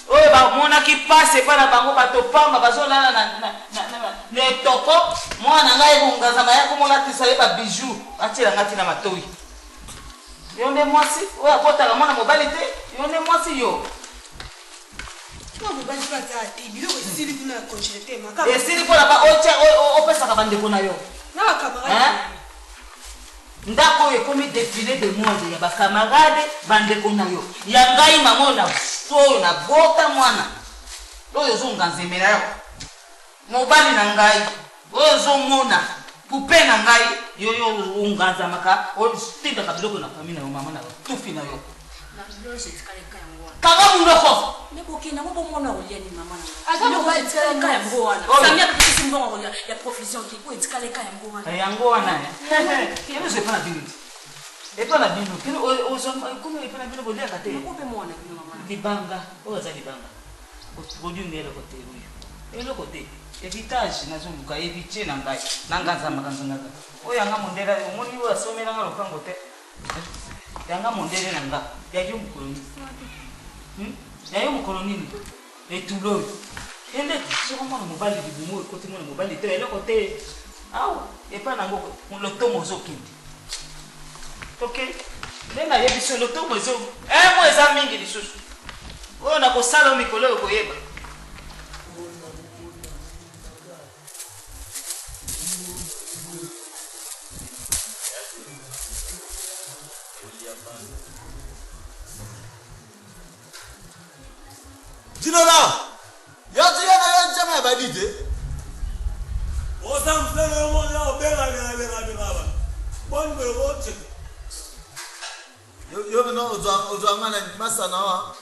Oyo ba mona ki passe pa na bango batopanga bazolala na toko mwana ngai kungaza yako mona tisale ba bijou atira ngati na matoi. Yonde mwasi oya kota mwana mobali te yonde mwasi yo. Kwa mobali bazati biloko sili kuna congélateur makaba. Esili ko la ba ocha opesa ka bande kona yo. Na camarade. Ndako ekomi défilé de monde ya ba camarade bande kona yo. Ya ngai mamona so na bota mwana. Oyo zonganzemela yo. Mobali na ngai oyo zomona pupe na ngai yo unganza maka o stinda kabilo na famina yo mama na tufi na yo. Na bilo setikale kaya ngwana. Kaka mundoko. Nebo kina mo bomona ko yeni mama na. Aka mo setikale kaya ngwana. Samia kisi mbongo ya profession ki ko setikale kaya ngwana. Ya ngwana ya. Kile se pana binu. E pana binu. Kile o so kuma e pana binu bolia kate. Ko pe mwana binu mama. Libanga. O za libanga. Ko bodi ngelo kote huyo. Elo kote. Evitage nazunguka eviche na ngai. Nanganza makanza ngaza. Oya nga mondela omoni wa somela nga lokango te. Yanga mondele nanga. Yayo mkoloni. Yayo mkoloni. Et tout l'eau. Et là, je comprends le mobile du boumou, côté mon mobile de le côté. Ah, et pas nango, le tomozo qui. Ok. Nena yebi sur le tomozo. Moi ça mingi di susu. Oh na ko sala mikolo ko yeba. Dinola. Yati yana jama badide. Osam sele mo ya obera. Bon be roche. Yo no ozo ngana masana wa.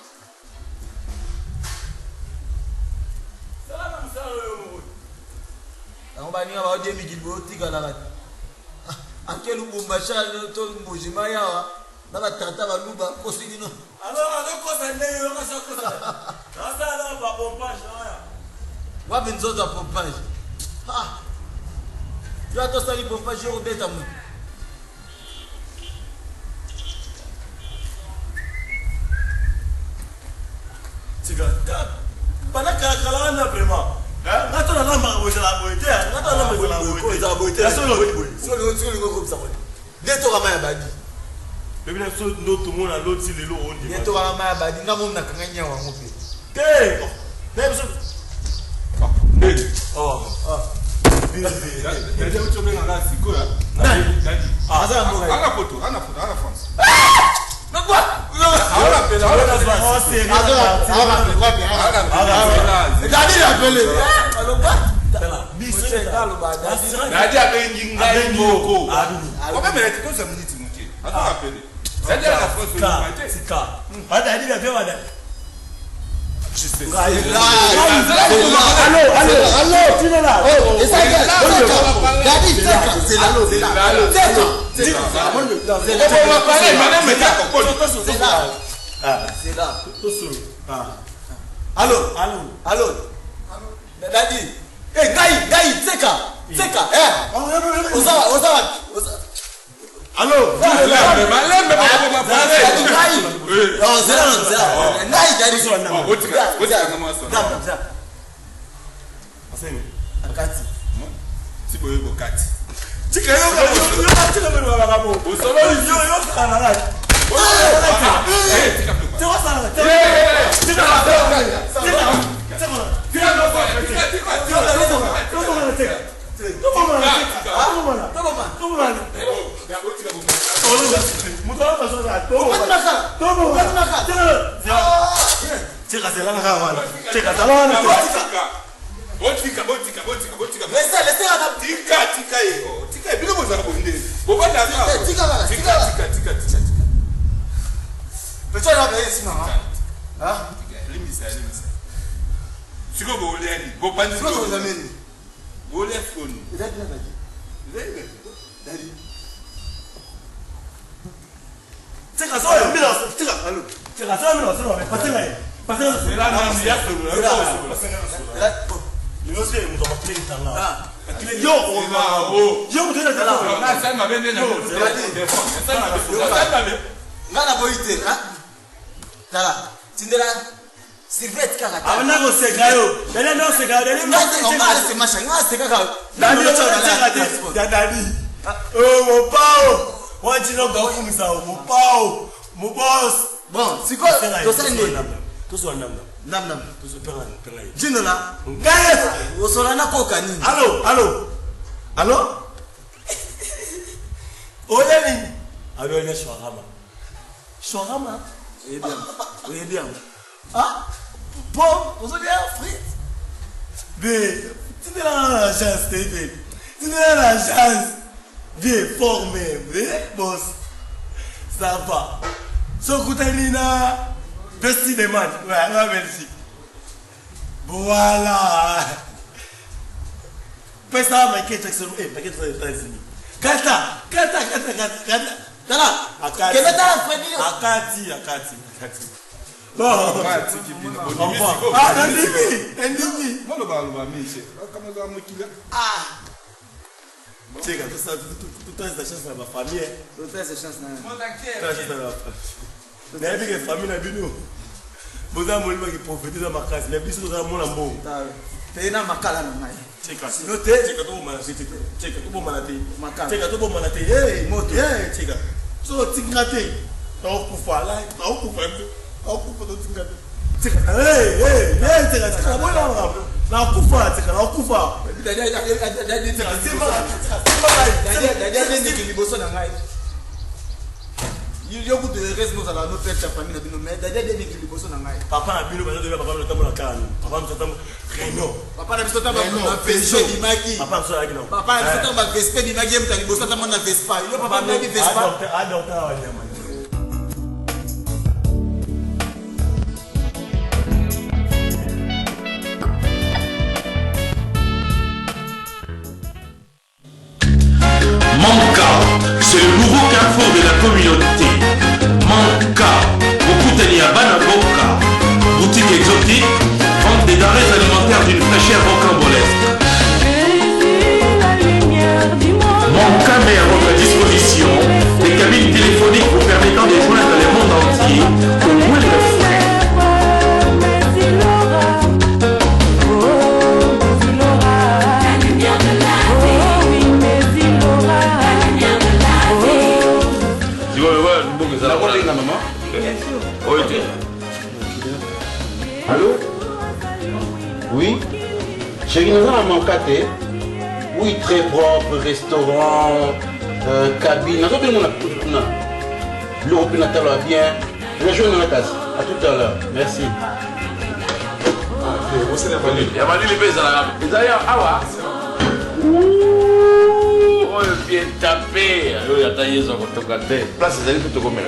Sala msalo yo mo. Amba ni aba ode migilbo tika na kati. Akelu bumbasha to mujima yawa. Naba tata baluba kosigino. Alors kosa ndeyo kosa kosa. Sasa la ba pompage haya. Wapi nzozo wa pompage? Ah. Tu as tosali pompage yo beta mu. Tiga. Bana kala na vraiment. Ngato na lamba ko la boite. Ngato na lamba ko la boite. Za boite. Solo ko ça. Deto kama ya badi. Bébé so no tout monde à l'autre si lelo on dit. Deto kama ya badi ngamo na kanganya wa ngope. Te. Même so. Oh. Dadi ucho menga na siko ya. Dadi. Aza mboga. Ana photo France. Na quoi? Ahora pela. Dadi appelé. Allo quoi? Dadi appelé ngai moko. Comment mais tu peux minute moitié. Attends appelé. Dadi la France c'est ka. Pas Dadi la fait madame. Je sais. Allô, tu es là. Oh, et ça Dadi, c'est là. C'est là. Allô. Dadi. Eh, Gai, Tseka. Ozawa. Allô. Oh, mon pao. Moi, tu n'as pas comme ça, mon pao. Mon boss. Bon, c'est quoi? Tout ça, nam. Tout ça, perla. Dinola. Gaïa. Au solana coca. Allô? Oyeli. Allô, il est Shawarma. Oui, bien. Ah? Bon, vous avez un frites? Mais, tu n'es pas la chance, David. Tu n'es pas la chance. Bien formé, mais boss. Ça va. Sokutanina. Vesti de match. Ouais, merci. Voilà. Fais ça, mais qu'est-ce que c'est? Mais qu'est-ce que c'est? Kata. Tala. Akati. Bon. Ndimi. Cheka, tout la chance dans ma famille. Tout cette chance là. Tout la chance dans ma famille. Mais avec la famille, nous. Vous avez un qui profite de ma classe. Mais plus nous avons mon amour. Tu es dans ma cala. Cheka, sinon tu es. Cheka, tout le monde. Cheka, tout le monde. Cheka, tout le monde. Hey, moto. Hey, cheka. So, tingate. Tu as coupé là. Tu as coupé. Tu as coupé de tingate. Cheka, hey, cheka. Cheka, moi là. Na kufa, cheka, na kufa. Papa a bino bazo de papa no tambo na kanu. Papa no tambo Renault. Papa na biso tambo na Peugeot di maki. Papa so yaki no. Papa na biso tambo Vespa di maki mta liboso tambo na Vespa. Yo papa na di Vespa. Adopta wa nyama. Manka, c'est le nouveau carrefour de la communauté. Manka, Bokutani à Banaboka, boutique exotique, vente des denrées alimentaires d'une fraîcheur rocambolesque. Manka met à votre disposition des cabines téléphoniques vous permettant de joindre le monde entier au moins de frais. Allô? Oui? Chérie, nous avons un café. Oui, très propre, restaurant, cabine. Nous avons l'Europe natale va bien. Je vais jouer dans la case. À tout à l'heure. Merci. Oh, bien tapé. Place des amis pour te commettre.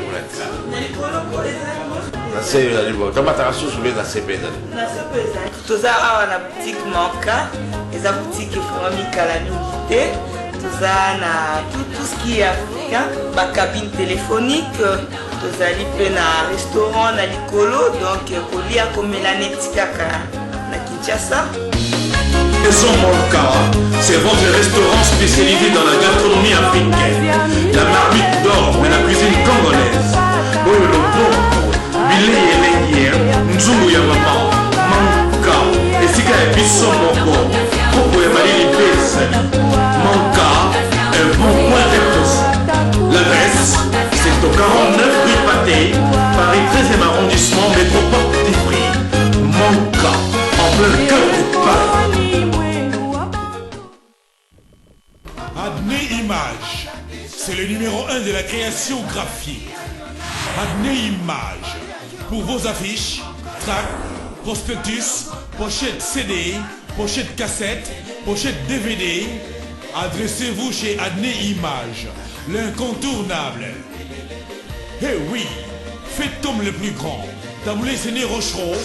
toza awa na boutique Manka eza boutique efungwami kala mingi te toza na tout ce qui est africain bacabine téléphonique tozali mpe na restaurant na likolo donc kolia komela neti kaka na Kinshasa. Maison Manka, c'est votre restaurant spécialisé dans la gastronomie africaine, la marmite d'or de la cuisine congolaise. Boyo Loboko, Bilé Elengier, Nzungu ya Mama, Manka, Esika ya Biso Moko, Koko ya Malili Pesali. Manka, un bon point de tous. L'adresse, c'est au 49 rue Pathé, Paris 13e arrondissement, métropole d'Ivry. Manka, en plein cœur de Paris. Adné Image, c'est le numéro 1 de la création graphique. Adné Image, pour vos affiches, tracts, prospectus, pochettes CD, pochettes cassette, pochettes DVD, adressez-vous chez Adné Image, l'incontournable. Eh oui, faites comme le plus grand. Taboulé Séné Rochereau,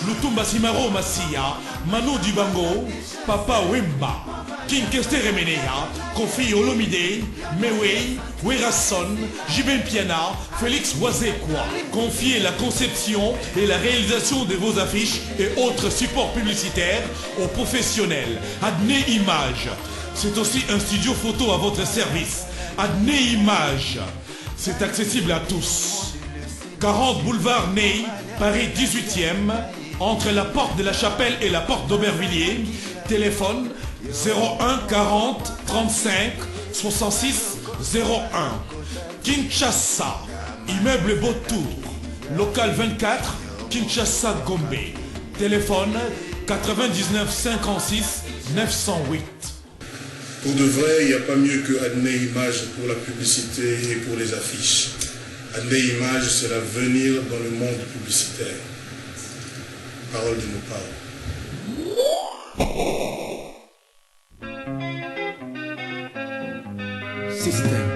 Lutumba Simaro Massia, Manu Dubango, Papa Wimba, King Kester Remenea, Kofi Olomide, Mewey, Werason, Jibin Piana, Félix Wazekwa. Confiez la conception et la réalisation de vos affiches et autres supports publicitaires aux professionnels. Adné Image, c'est aussi un studio photo à votre service. Adné Image, c'est accessible à tous. 40 boulevard Ney, Paris 18e, entre la porte de la Chapelle et la porte d'Aubervilliers. Téléphone 01 40 35 66 01. Kinshasa, immeuble Beautour, local 24, Kinshasa Gombe. Téléphone 99 56 908. Pour de vrai, il n'y a pas mieux que Adné Image pour la publicité et pour les affiches. Adné Image, c'est l'avenir dans le monde publicitaire. Parole de nos parents. Système.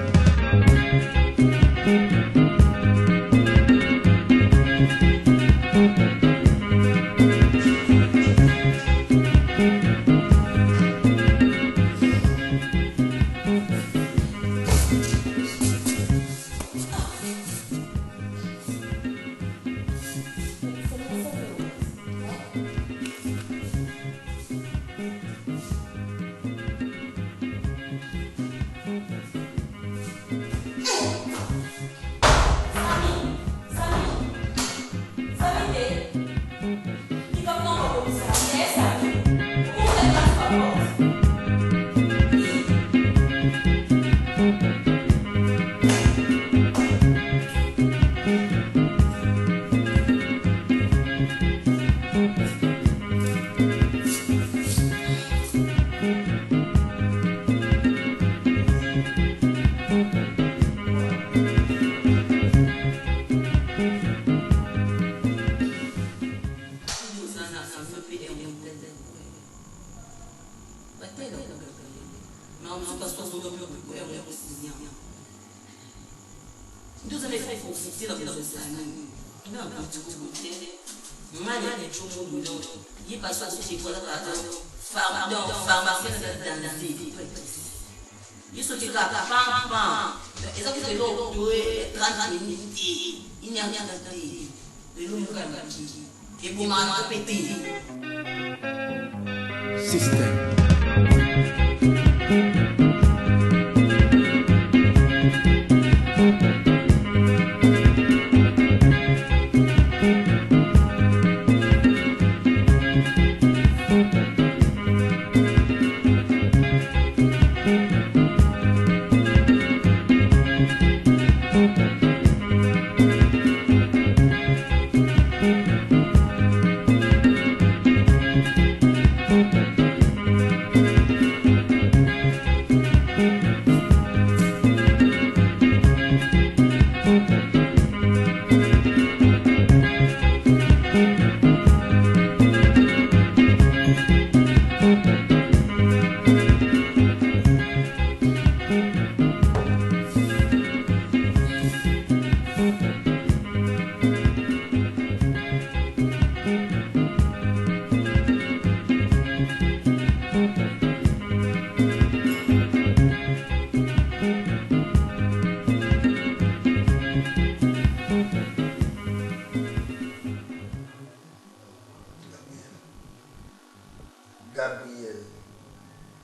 il faut profiter dans les amis. Non, petit côté. Mania de tout le monde. Il passe au chez toi, pharmacien dans la vie. Il se dit là, pam. Et ça, c'est l'eau, 30 minutes. Il n'y a rien à dire. Et l'eau, et pour m'en péter. Système.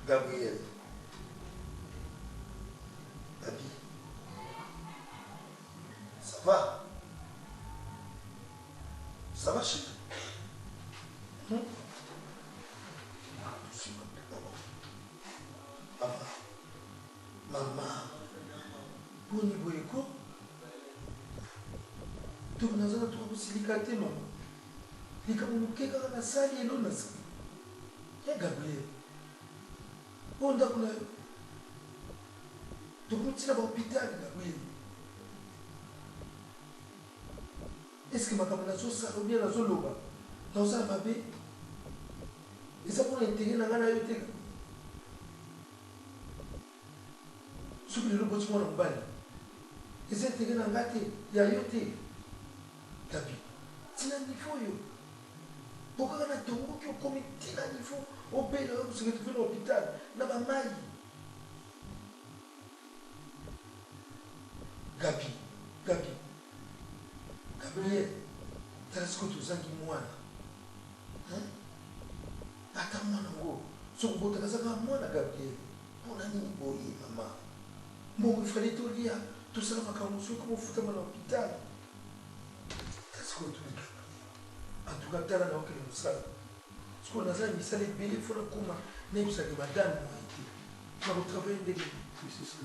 Gabriel. Gabi. Ça va? Ça va, chérie? Maman. Boni boyeko. Tu n'as pas trop silicate, maman. Les Camerounais qui ont sali et l'on a sali. Et Gabriel. On a qu'on a. Tu peux tirer à l'hôpital, Gabriel. Est-ce que ma camarade ça ou bien la zone là-bas? Là où ça va bien? Et ça pour l'intérêt dans la yoté. Ce que le robot soit en balle. Et c'est intérêt dans la yoté. Il y a yoté. Gabi. C'est un niveau yo. Pourquoi on a tout le monde qui a commis un niveau au pays là où se retrouve dans l'hôpital? Dans ma maille. Gabi. Gabi. Gabriel, tu as ce que tu as dit moi là. Attends-moi, non. Ce que tu as dit moi là, Gabriel. Pour la nuit, maman. Bon, il fallait tout dire. Tout ça, ma camarade, comment foutre à l'hôpital? Qu'est-ce que tu dis? En tout cas, tu as là, donc, il y a ce qu'on a dit, mais ça les bébés, il faut le comment. Même ça, les madames ont été. Tu vas travailler des bébés. C'est ça,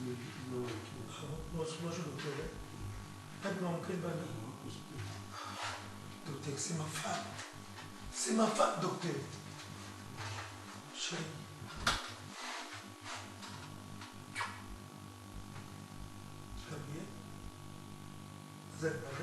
moi, je le fais. Pas de mon cœur, docteur, c'est ma femme. C'est ma femme, docteur. Chérie. Gabriel. Vous êtes malade?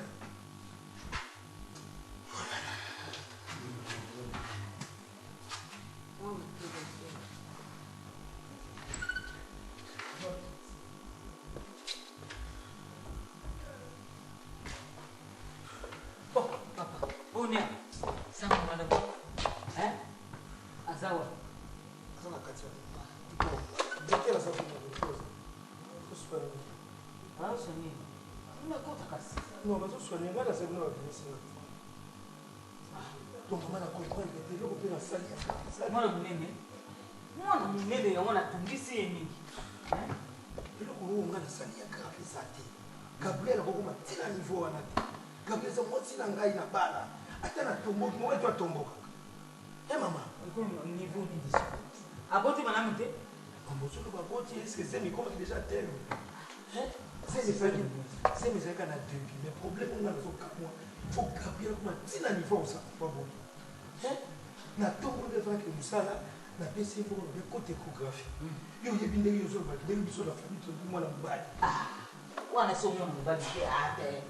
Mwana munene yango natungisi ye mingi eloko oyo nga nasali ya grave eza te. Gabriel akokoma ntina niveau wana te. Gabriel eza mwasi na ngai na bana ata natomboki moko eto atombokaka. E mama niveau nini aboti malamu te ambosolo baboti eske zemi ekomaki déjà terme zemi ezalaka na debi mais problème onga nazokamwa fo Gabriel akoma ntina niveau osa baboti natomboki evaki mosala na pesi mpo na côté échographie yo yebi ndenge yozoloba ndenge biso na famille tondi mwana mobali wana so mwana mobali te ate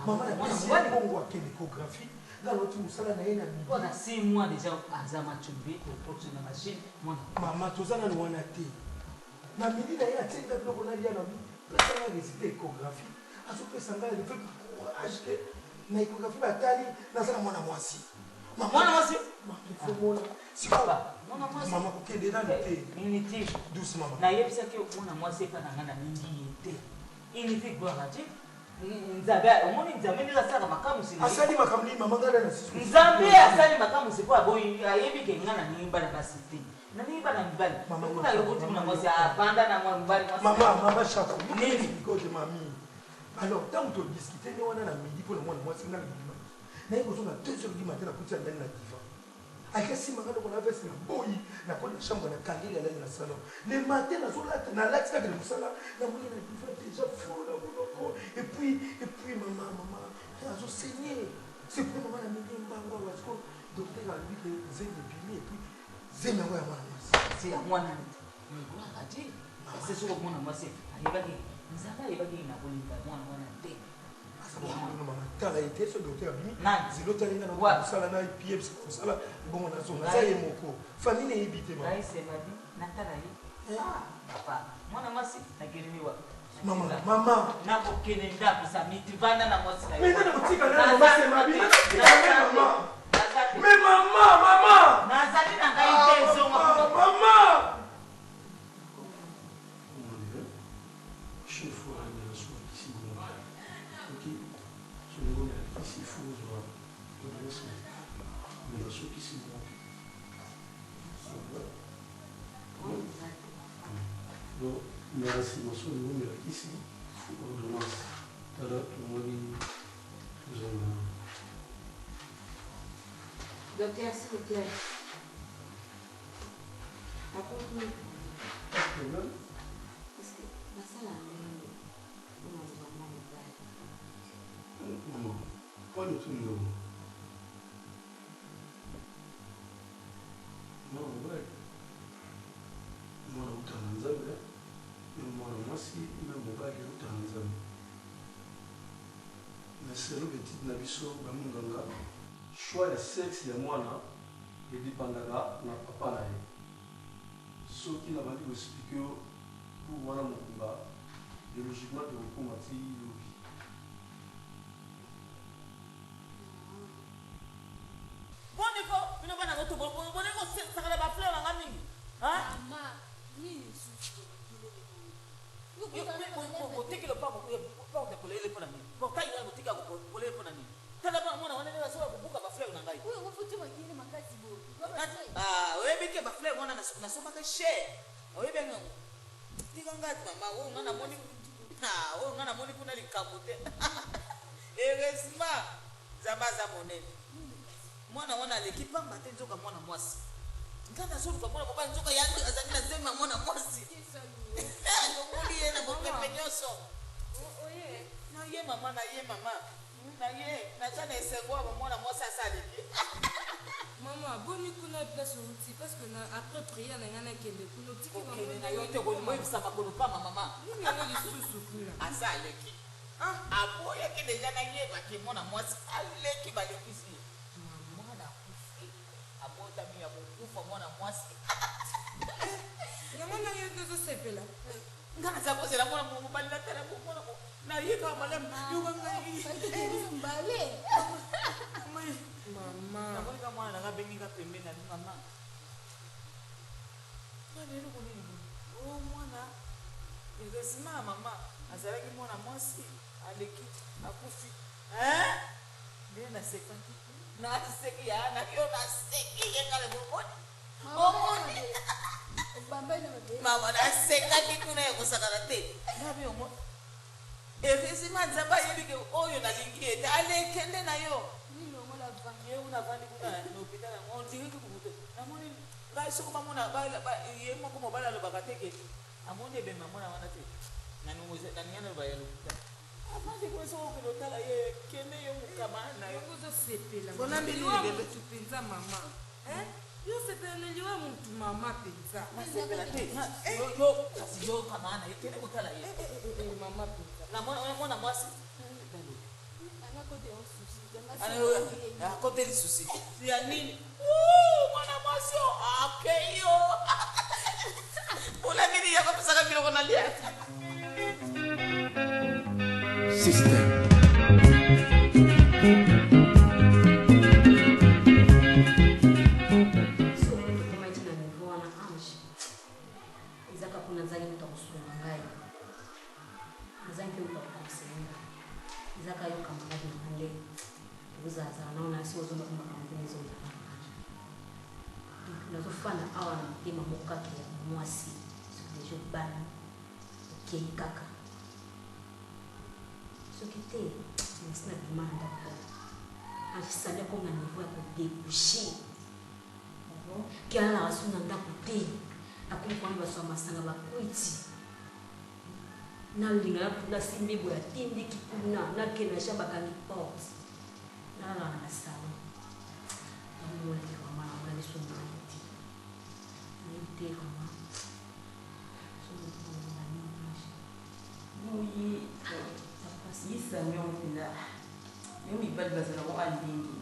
mama na pesi bongo akende échographie naloti mosala na ye na midi mpona 6 mois déjà aza machumbi oporte na machine mwana mama toza nano wana te na midi na ye atienga biloko nalia na mi pesanga résultat échographie azopesa ngai le courage ke naikoka mpe batali nazala mwana mwasi mwana mwasi mama kokende nanu te initi douce mama nayebisaki mwana mwasi epa na ngai na mingi ye te initi gloire a Dieu nzambe omoni nzambe ndenge asalaka makamusi asali makambo nini mama ngai na nzambe asali makamusi mpo aboyi ayebi ke ngai na niyibala kasi te nalingi bana mibali kuna yokoti muna mwasi abanda na mwa mibali mama chapeau nini bikote mami alors ntango todiscute nde wana na midi mpo na mwana mwasi nga na bidima naye kozonga 2h du matin nakutia ndani na divan akasimanga ndoko na veste na boyi nakona chambre na kangeli alali na salon le matin nazolata nalati kaka na mosala namoni na divan déjà folo na monoko et puis mama azosaigner c'est pour mama na midi mbango wasiko docteur alobi ke zenge bimi et puis zeme yango ya mwana mwasi se ya mwana ati se soko mwana mwasi ayebaki nzambe ayebaki na kolinga mwana te tala ete so docteur abimi zelo talinga na kosala na epie biso kosala bongo nazonga aza ye moko famille neyebi te natala ye papa mwana mwasi nakelemiwa mama nakokende ndapesa mitivanda na mwasi nazali na ngai te zonga mama Merci, monsieur le numéro ici, ordonnance. Alors, nous allons. Docteur, s'il vous plaît. Accompagnez. Parce que la salle a maman, pas du tout, non. Non, ouais. Moi, je suis en train mwana mwasi na mobali euta na nzambe na selo betite na biso bamonganga choix ya sexe ya mwana edipandaka na papa na ye soki na bandi koexplike yo pour wana mokumba logiquement tokokoma ti lobi boniko bino bana ngoto boniko sakala bafleur nanga mingi oteki lopango porte kolele mpo na nini portai ngai kotika kolele mpo na nini tala mwana wana nini asoba kobuka bafleur na ngai oyebi ke bafleur wana nasomaka cher oyebi yango tika ngati mama oyo nga namoni kuna likambo te heureusement nzambe aza monene mwana wana aleki pamba te nzoka mwana mwasi nga nazoluka mwana mobali nzoka yango azali na zemi ya mwana mwasi omoni ye na bopepe nyonso naye mama naye naza na esengo ya bamwana mwasi asaleki mama boni kuna place outi parce que après prière na ngana kende kuna okende na yo te koyebisa makolo pamba mama nini yango lisusu kuna aza aleki aboyaki deja nayebaki mwana mwasi aleki balekisi mwana akufi abotami ya kokufa mwana mwasi yango nanga yo tozosepela nga naza kozela mwana mobali natala mwana nayeka malamu mbale mama nakonika mwana nanga benginga pembeni nani mama nalelo konini o mwana heureusement mama azalaki mwana mwasi aleki akufi nde nasekaki naseki ya nayo naseki yengale momoni omoni mama nasekaki kuna ekosakana te nabi omoni heureusement nzambe ayebi ke oyo nalingi ete alekende na yo ye unavandi kuna na hôpital yango ondiriki kukuta namoni ngai soko bamona ye moko mobali alobaka teke amoni ebemba mwana wana te naningana loba ya lokuta avandi kuna soko okende otala ye kende yo mokama na yo ozosepela mpona liwa mutu mpenza mama yo sepeleliwa mutu mama mpenza nasepela te yo kasi yo kamana ye kende kotala ye mama mpenza na mwana mwasi akote lisusi ya nini mwana mwasi akeyo mpona nini yakopesaka biloko nalia ngadi ngale uzaza naona sio zomba kama kampezo nazofana awa na mtima mokake ya mwasi soki bana okei kaka soki te nasina bimanda afisali akoma na niveau ya kodebouche kiala na asu na ndako te akomi kwani baso ya masanga bakwiti nalinga napunda simbi boya tindiki kuna nakende nasha bakangi porte nalala na salon amolaki vraiment namolaki sombolaki te nayebi te vraiment moyi yisami ompenda yo mibali bazalaka andenge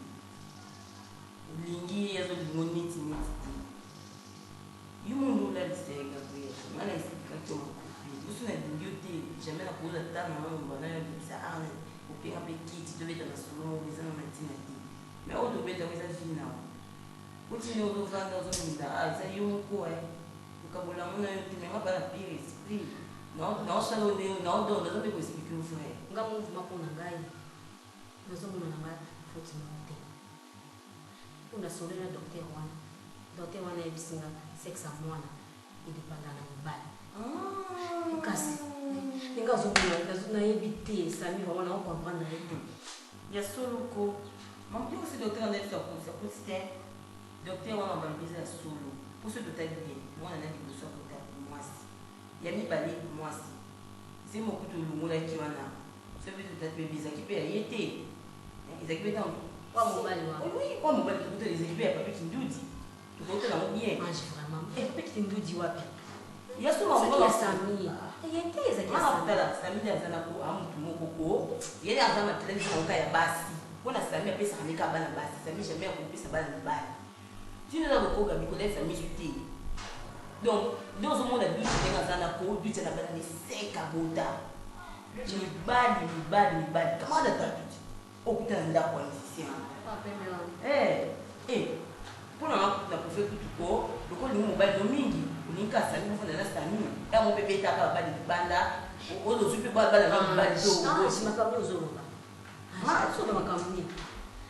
olingi azolingo neti te yo mundu olaliseka kuyesa ngana esikaki makopi biso na lingi yo te jamais nakoza ta mama mobana yo bebisa ane openga mpe kiti tobeta na solo eza na matina te mais oyo tobetako eza vi nawo otini ozovanda ozominda eza yo moko okabola mona yo te menga bana pire esprit naosala naodonda aza mpe koexplike o frère nga mouvement mpona ngai nazomona na ngai foti moko te mpona sole na docteur wana yebisinga sexe ya mwana edepanda na mobali kasi ndenge azomona nayebi te sami vraiment naocomprendre ye te ya soluko mampi osi docteur anayebi akosi te docteur wana bambisa ya solo poso totali bien mwana na liboso akota mwasi ya mibale mwasi ze mokutu olongolaki wana soki totali mpe bizaki mpe ya ye te ezaki mpe ntango wa mobali wa mobali tokotala ezaki mpe ya pape kindudi tokotala yango bien pape kindudi wapi yasomaaatala samili aza na amutu moko ko yene aza matelemi naoka ya basi mpona sami apesaka meka bana basi sami jamai akopesa bana mibali tina eza kokoka bikola sami su te donc nde ozomona duti ndenge aza na ko duti na bana miseka bota mibali kamada tatuti okuta na ndako ya musicien mpona na profe kutuko lokolingi mobali no mingi olingi asami mofanda na sami ya mope betaka babali libanda ozozwi mpe bala na mobali makambo ozoloba soba makambo nini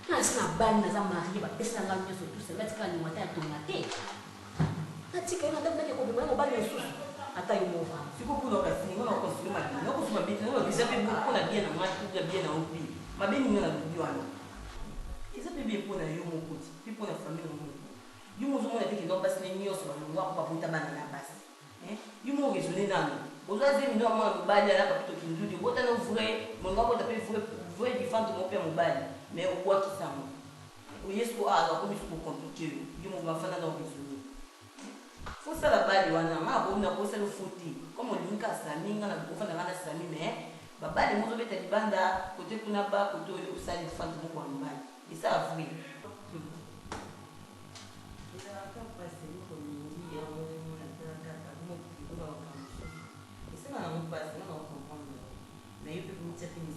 nasi na bali naza marie bapesinanga nyonso tusa batikala lingwa ata ya tonga te natika ye nadamidaki kobima ya mobali mosusu ata yo mova sikokuna okasinga na okonsili mabini okosuma bete naobisa mpe mpona bie na mwasi kuya bie na opi mabe ninga na lobi wana eza mpe bie mpona yo mokoti mpe mpona famille na moko yo mozomona te kendo basi ne nyonso balongwako babota bana na basi yo mo raisonne nano ozoaze mino ya mwana mobali alaka mpe tokindudi obota na vrai molonga bota mpe vrai difante mope ya mobali mais obwakisango oyesko akomi soko compliqué yo mo bafanda na oraisonne fosala bali wana nga bomina kosala foti comme olingi asami nga na ofanda nga na sami mais babali mozobeta libanda kote kuna ba kote oyo osali difante moko ya mobali esa vrai mais eu peux me dire que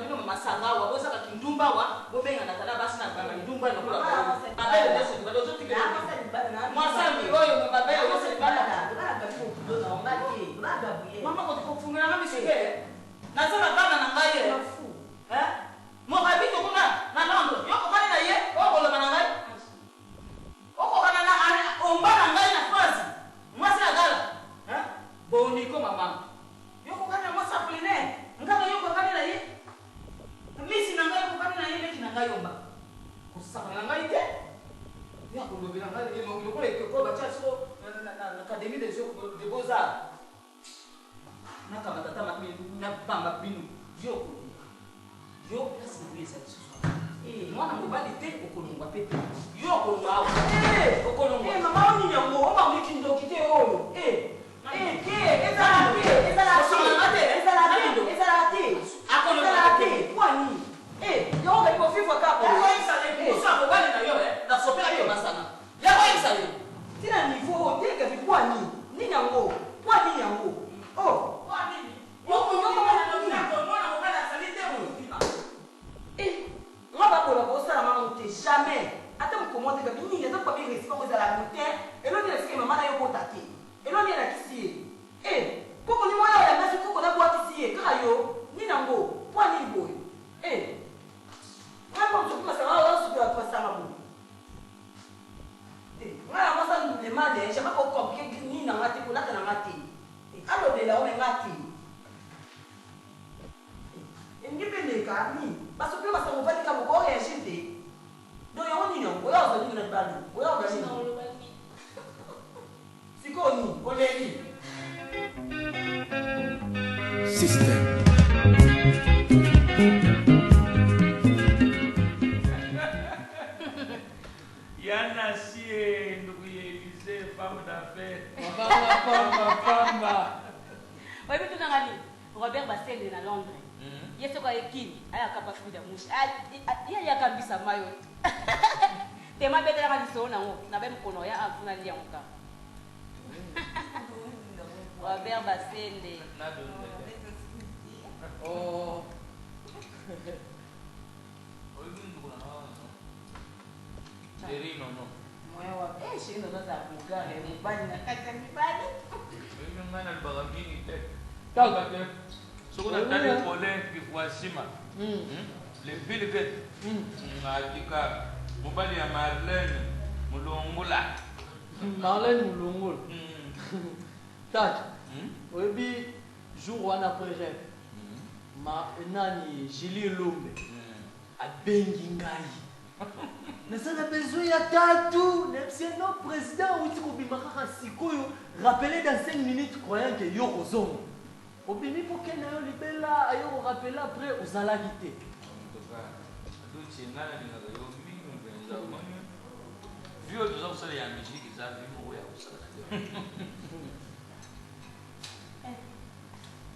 bino masanga wa bosa ka kindumba wa bobenga na tala basi na banga ndumba na kula mabele ndeso bado zote ke mwasa oyo mabele yose bana mama ko kufunga na misike na sana bana na ngaye mo habito kuna na londo yoko kali na ye oko lo bana ngai oko kana na omba na ngai na fasi mwasa gala boni ko mama yoko kana mwasa pline ngaka yoko kali na ye misi na ngai ko kali na ye meki na ngai omba kusaka na ngai te ya ko lo bina ngai mo ko le ko ba chaso na académie des beaux-arts na kama tata mami na bamba binu yo place na yesa tsusu mwana mobali te okolongwa pe te yo okolongwa okolongwa mama oni nyango oma mikindo kite oyo ezala te kwani yo ngai ko fifa ka ko sa mobali na yo na sopela yo masana ya ko isale tina niveau te ka fi kwani ni nyango kwani nyango kwani yo ko yo mwana mobali asali te mo on va pour la bosse la maman monter jamais attends comment te bini ya to pas bien récit comme ça la monter et l'on est ce que maman a yo contacté et l'on est là qui koko ni mwana ya ngasi koko na boîte ici kayo ni nango kwa ni boy ngapa mtu kwa sababu wao sio kwa sababu ngala masa ni demande je pas ko ni na ngati kuna na ngati alo de la on ngati independeka ni basi pia basi mobali kama kwa ya shinde ndio yoni nyo wewe unajua ni bado wewe unajua siko ni oleni système yana sie ndugu Elise femme d'affaires pamba wewe vitu nangani Robert Basende na Londres yeso kwa ekini aya kapa fuda mushi ya yakambisa mayo tema betela ka disona ngo na be mkono ya afuna lia ngoka Robert Basende Eri no. Mwewa shino ndo za bugale mbani na kata mibani. Mimi mwana albagamini te. Kaka soko na tali pole kifuasima. Le bilget. Ngakika mobali ya Marlene Mulungula. Marlene Mulungula. Tata. Obi jour wana projet. Ma nani Julie Lombe. Abengi ngai. Nasana besoin ya tatu, c'est non président ou tiko bimaka sikoyo, rappeler dans 5 minutes croyant que yo kozongo. Obimi pour que na yo libela ayo rappeler après aux alagité. Viu dos aos ali a musique já vimos o eu usar.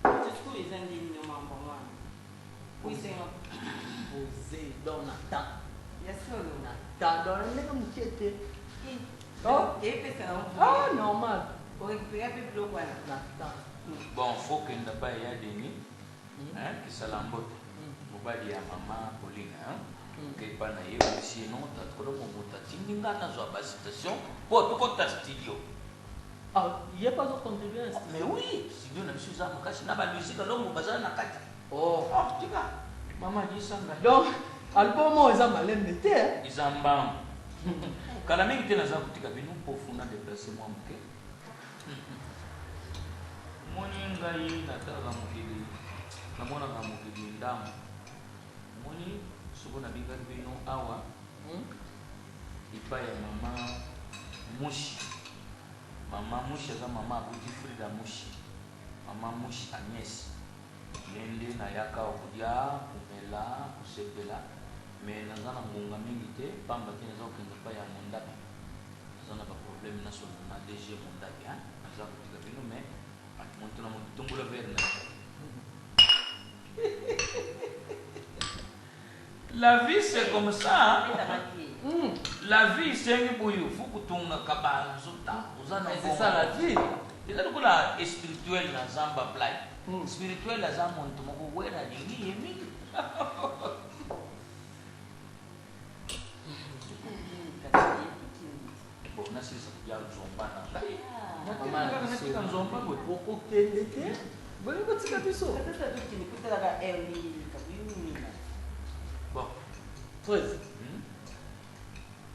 Tu es un digne de mambo mwana. Oui c'est un posé dans la table. Yes sir. Dans le mkiete. Ah normal. Pour récupérer plus de quoi là. Bon, faut que n'a pas y a Denis. Qui salambo. Mobali ya mama Pauline que pana yeye aussi non tatkola momuta tindinga na zo ba station pour tout compte studio. Ah, il y a pas d'autre contribuer. Mais oui, studio na biso za makasi na ba musique lo mo bazana na kati. Oh, tika. Mama disanga. Donc album o za malembe te. Izamba. Kala mingi tena za kutika binu pofuna déplacer moi mke. Moni ngai nataka mukili. Namona kama mukili ndamu. Moni suko na binga bino awa. Ipa ya mama Mushi. Mama Mushi za mama Frida Mushi. Mama Mushi Agnes. Lende na yaka okudia kumela kusepela. Mais nazana ngonga mingi te pamba te naza okende pa ya mondapi. Nazana ba problème na solo na DG mondapi hein. Naza kutika bino mais monto na monto tongola verne. La vie c'est comme ça. La vie c'est un boyau, faut que tu aies kabal zuta. C'est ça la vie. C'est là que la spirituel na zamba play. Spirituel la zamba monto moko wera dingi yemi. Bon, nasi ya nzomba na ngai. Mama, Natika nzomba boye. okokende te bolingi kotika biso Bon. 13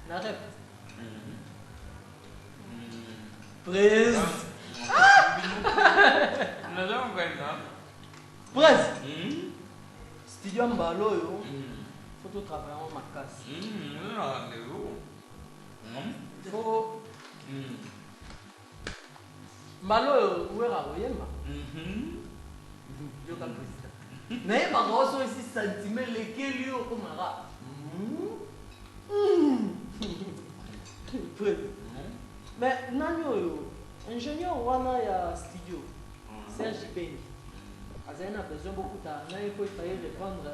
na rep 13 Nazama kwenda. Presse studio ya mbala oyo fo totravaille yango makasi fo mbala oyo wera oyemba yoka président nayebaka oso esi sentime elekeli yo okomaka mais nani oyo ingénieur wana ya studio Serge Bengi azali na besoin bokuta naye po efaye répondre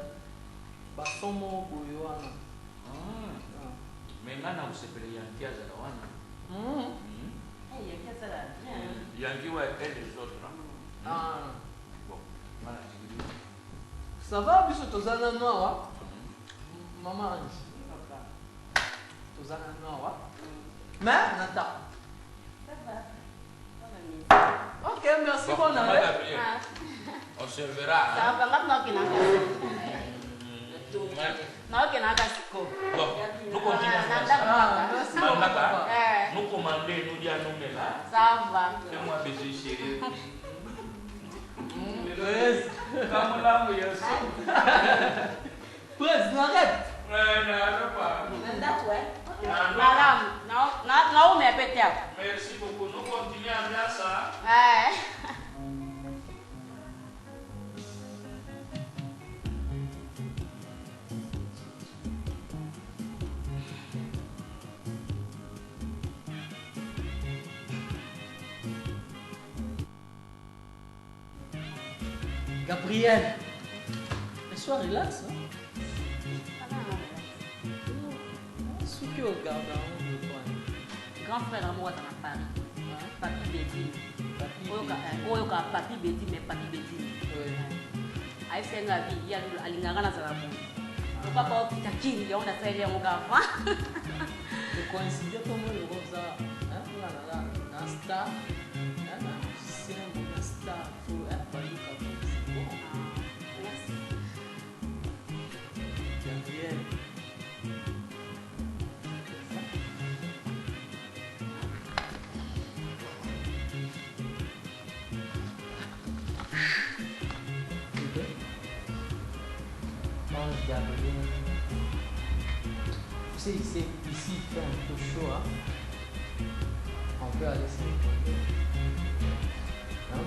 basomo boyo wana Mais nga na usepele yanki azala wana. Yanki wa et les autres. Bon, voilà, ça va biso toza nano awa mama Ange toza nano awa mais nata ok merci bon arrêt. On se verra. Ça va, maintenant qu'il a Bon, nous continuons. Nous commandons, nous disons là. Ça va. Fais-moi baiser chérie. Comme là, oui, Presse, n'arrête. Merci beaucoup. Nous continuons à faire ça. Gabriel, sois relax. Hein? Ce qui regarde de toi. Grand frère à moi dans Paris. Papi Betty. Oyoka Papi Betty, mais Papi Betty. Aïe, c'est la vie. Il y a l'ingara dans la boue. Le papa a pris ta kiri, on a fait mon gamin. C'est coïncidé pour moi le rosa. Un star. C'est un star. Il faut être pas Gabriel. Mange Gabriel. Tu sais, ici il fait un peu chaud. Hein? On peut aller se reposer. Non.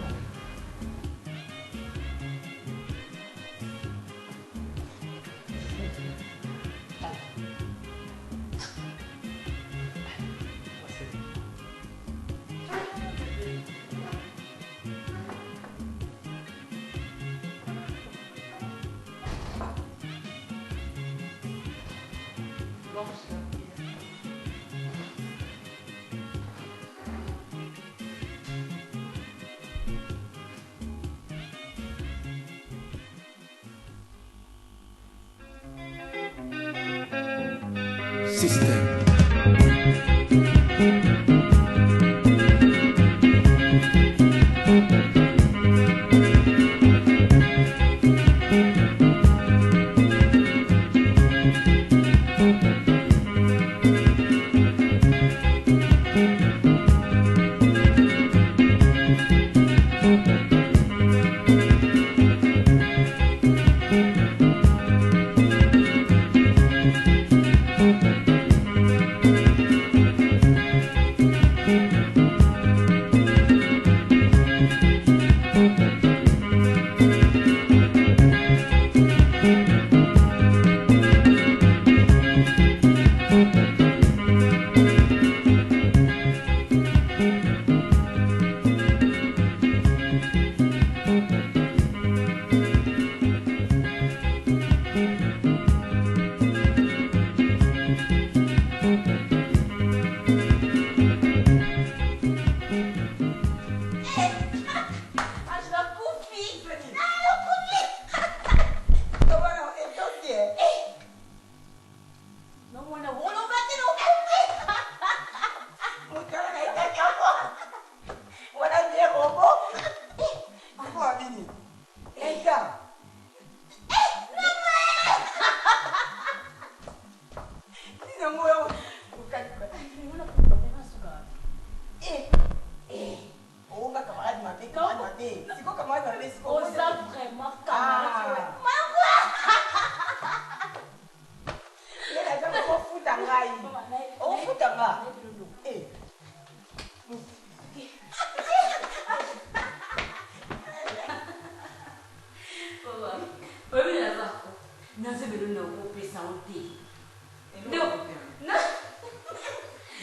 Système. C'est quoi comment ça fait? On a vraiment camarade. Il a jamais foutu à ngai. On fout à ngai. Naze belo na kopesa ote.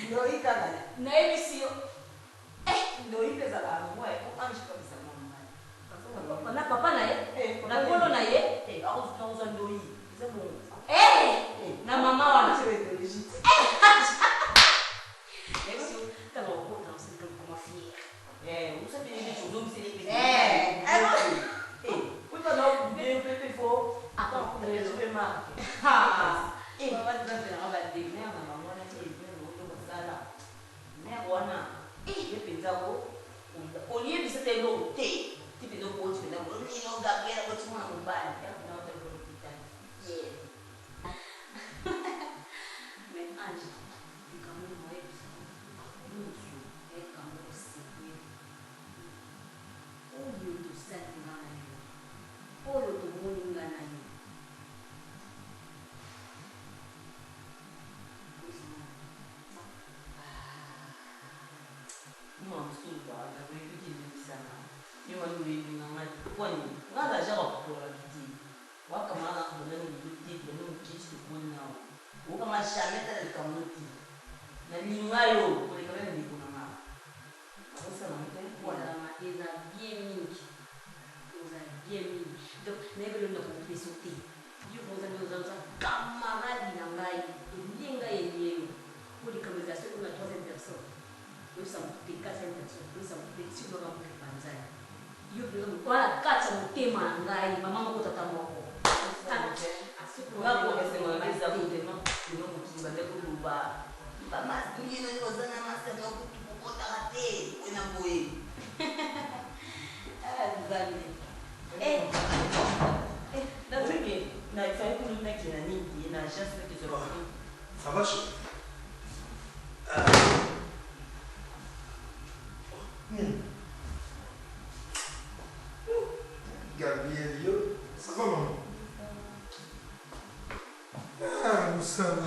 Ndio ikana. Na ebisio. Ndio ikeza mwa anji kabisa mama. Na papa na ye. Na kolo na ye. Au tunza ndio hii. C'est bon. Na mama wana. C'est legit. Ebisio kama uko na usika kama fier. Usabe ile chozo msele pete. Kuiba na pepe fo. Attends, je vais marquer. Ah! Et on va te faire un va des mères, maman, on a fait bien le ça là. Mère, on a. Et je vais au lieu de cette noté, tu peux nous poser là, on dit non, Gabriel, on va te faire un bain. Mais Ange, tu quand même moi, nous et quand même aussi. Au lieu de ça, au lieu de mon ingana. Ça va, chérie? Gabriel, yo, ça va, maman? Ah, ça va.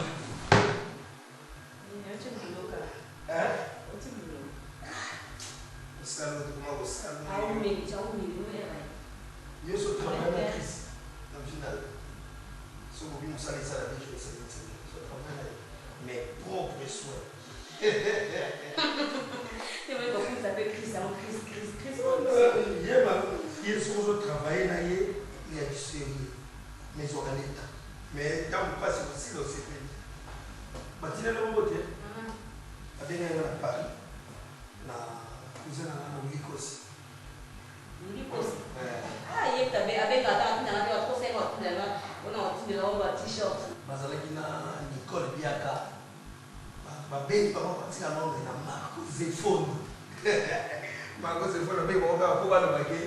Yo sou trabalhando Cris, no final. Sou ouvindo um salário de vez sou trabalhando mes propres soins. C'est vrai qu'on s'appelle Chris, Chris. Il sou trabalhando aí e é de ser mes organita. Mais quand on passe aussi dans ces pays, Mathilde le beauté, a bien à Paris, na cousine na Wikos. Ah, il est avec la trop c'est votre on a un t-shirt. Bazalaki na Nicole Biaka. Babeli papa patika nombre na Marco Zefone. Marco Zefone be ko ga ko ba na bake.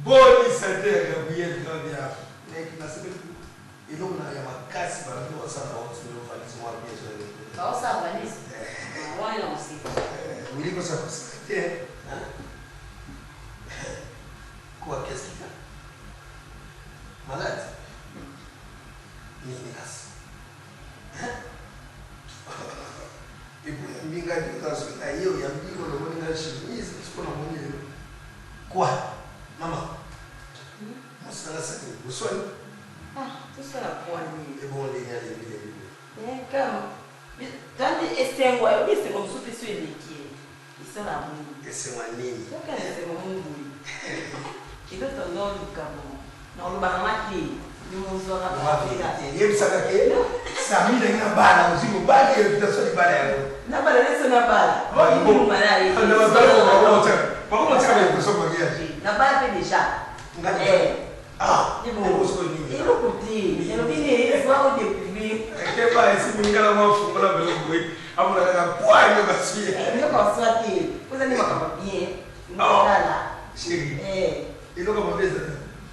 Boni sante Gabriel Gabriel. Nek na sebe et donc na ya makasi ba ndo sana wa tsilo fa ni mwa bien sur le. Ba sa valis. Ouais non c'est. Oui ko sa hein? Quoi, qu'est-ce qu'il fait? Malade? Minigas. Et puis, il y a des gens qui ont dit chemise, pour la monnaie. Quoi? Maman? Moi, c'est la scène. Vous soignez? Ah, tout ça la poignée. Et bon, les gars, les Calme. Tant que c'est un ouais, oui, c'est comme ça que c'est les qui. Ils sont là. Et c'est ma ligne. C'est mon boulot. Et d'autres non, le Gabon. Non, le Bahamati, nous nous aurons appris. Il y a une saga qui est Sami n'a pas la musique, ou pas de la seule balade. N'a pas la laisse, n'a pas. Oh, il est malade. N'a pas fait déjà. Ah, il est côté. Il est soir au début. Je pas si vous avez un fou, vous avez un poids de bassin. Il est comme ça, vous allez m'en bien. Là. Chérie. Et donc, on va faire ça.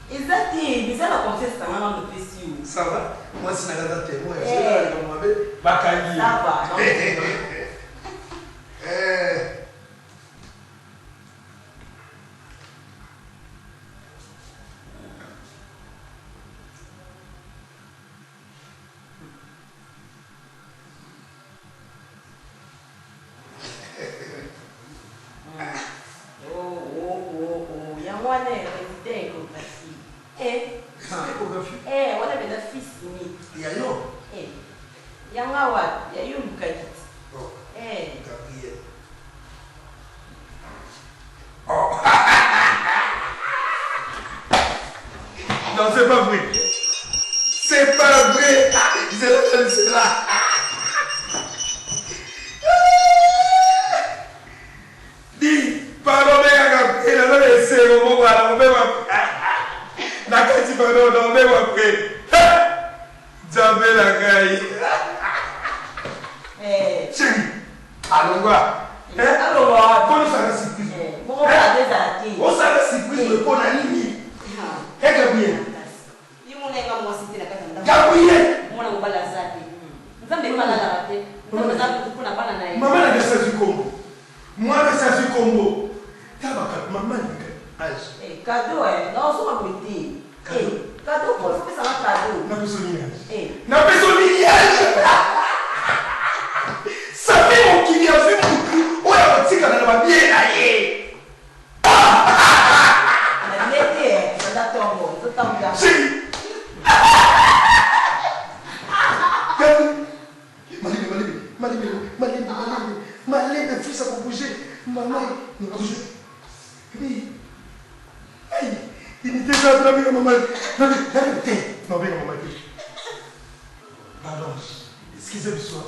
Exactement, mais ça la confiance, ça m'a rendu précieux. Ça va? Moi, si je suis témoin, je vais Bakali. Ça va, non? échographie. On a des fils. Il y a yo. Il y a un award. Il y a eu une qualité. Gabriel. Non, c'est pas vrai. C'est pas vrai. C'est là. Dis, pardon, mais il a donné le sérum au voilà, on peut pas. La qualité, pardon, on peut pas. J'avais la caille. Chérie, allons voir. Allons voir. Bonne soirée surprise. On s'en va surprise, le bon ami. Gabriel. Gabriel. Maman n'a pas ça du combo. Moi, j'ai ça du combo. Maman n'a pas âge. Cadeau, non, ça va me dire. Cadeau, il faut que ça va cadeau. N'a pas son lignage. N'a pas son lignage. Ça fait mon qui vient faire mon cul. Oh, il y a un petit canal va bien aller. Malène, fils, ça va bouger. Maman, il va bouger. Il était déjà dans la maman. Non, maman. Pardon. Excusez-moi.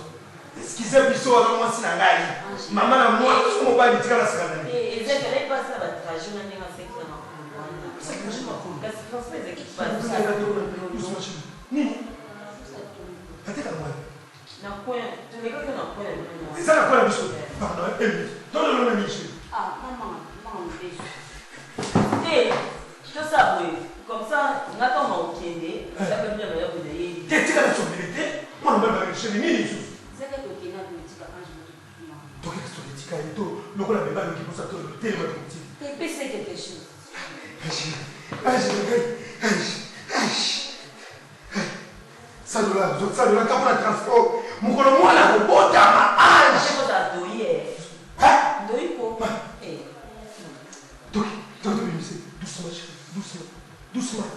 Excusez-moi, alors moi, c'est la gaille. Maman, la moi, tout mon bail, il tire la semaine. Et vous avez pas ça, votre trajet, on a mis un secteur dans le c'est que je m'en fous. Parce que franchement, les équipes pas. Vous avez Nini. Peut-être à moi. Dans le coin, tu les gars qui dans le coin. C'est ça la coin, Michel. Pardon, non, Michel. Maman, je sais, comme ça, on attend mon kende, ça peut bien me dire. Qu'est-ce que tu as fait? Moi, je vais chez les Nini. C'est que tu es là, tu vas pas jouer. Donc, qu'est-ce que tu as dit? Le rôle de balle qui peut s'attendre le thème de petit. C'est quelque chose. Ça doit être un transport. Mon colonel, moi, la robot, ma âge. Je vais t'adoyer. Doyer quoi? Doucement.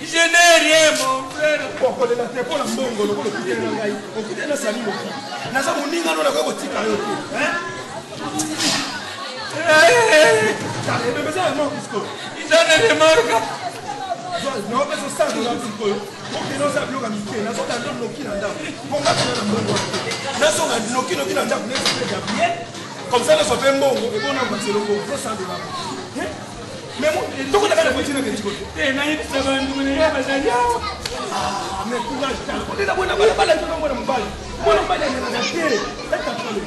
Je n'ai rien, mon frère. Pourquoi les latés pour la mbongo, le côté de la gaï, au côté de la saline, n'a pas mon ninga, on a pas petit carré. Hein? Mais ça, non, Pisco. Il s'en est remarqué. Non, mais c'est ça, non, Pisco. Pour que nous appelions à Mickey, nous sommes dans nos kilanda. Pour que nous sommes dans nos kilanda, nous sommes bien. Comme ça, nous sommes bien bon. Et bon, on va se le faire. $100. Mais moi, donc on a la voiture avec Chico. Et n'a eu ça, on a dit, ah, mais courage, on est là, on a pas la balle, on a une balle. On a une balle, on a une balle.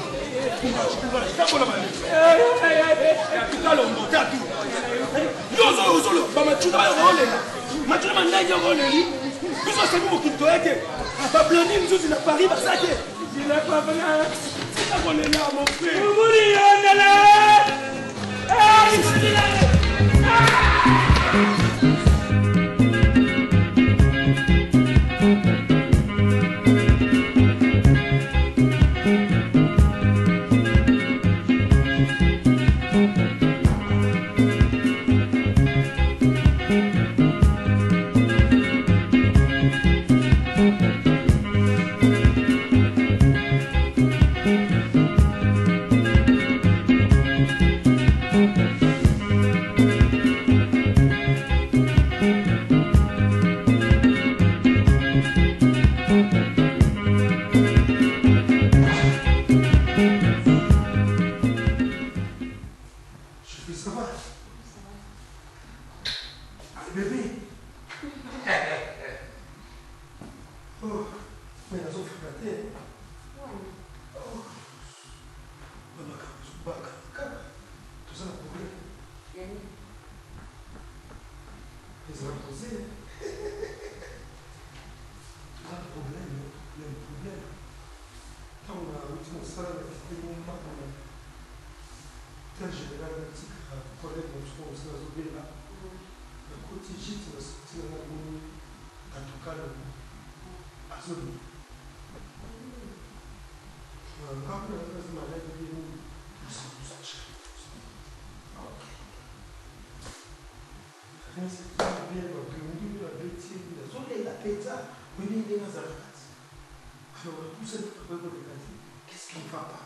Qu'est-ce qui ne va pas?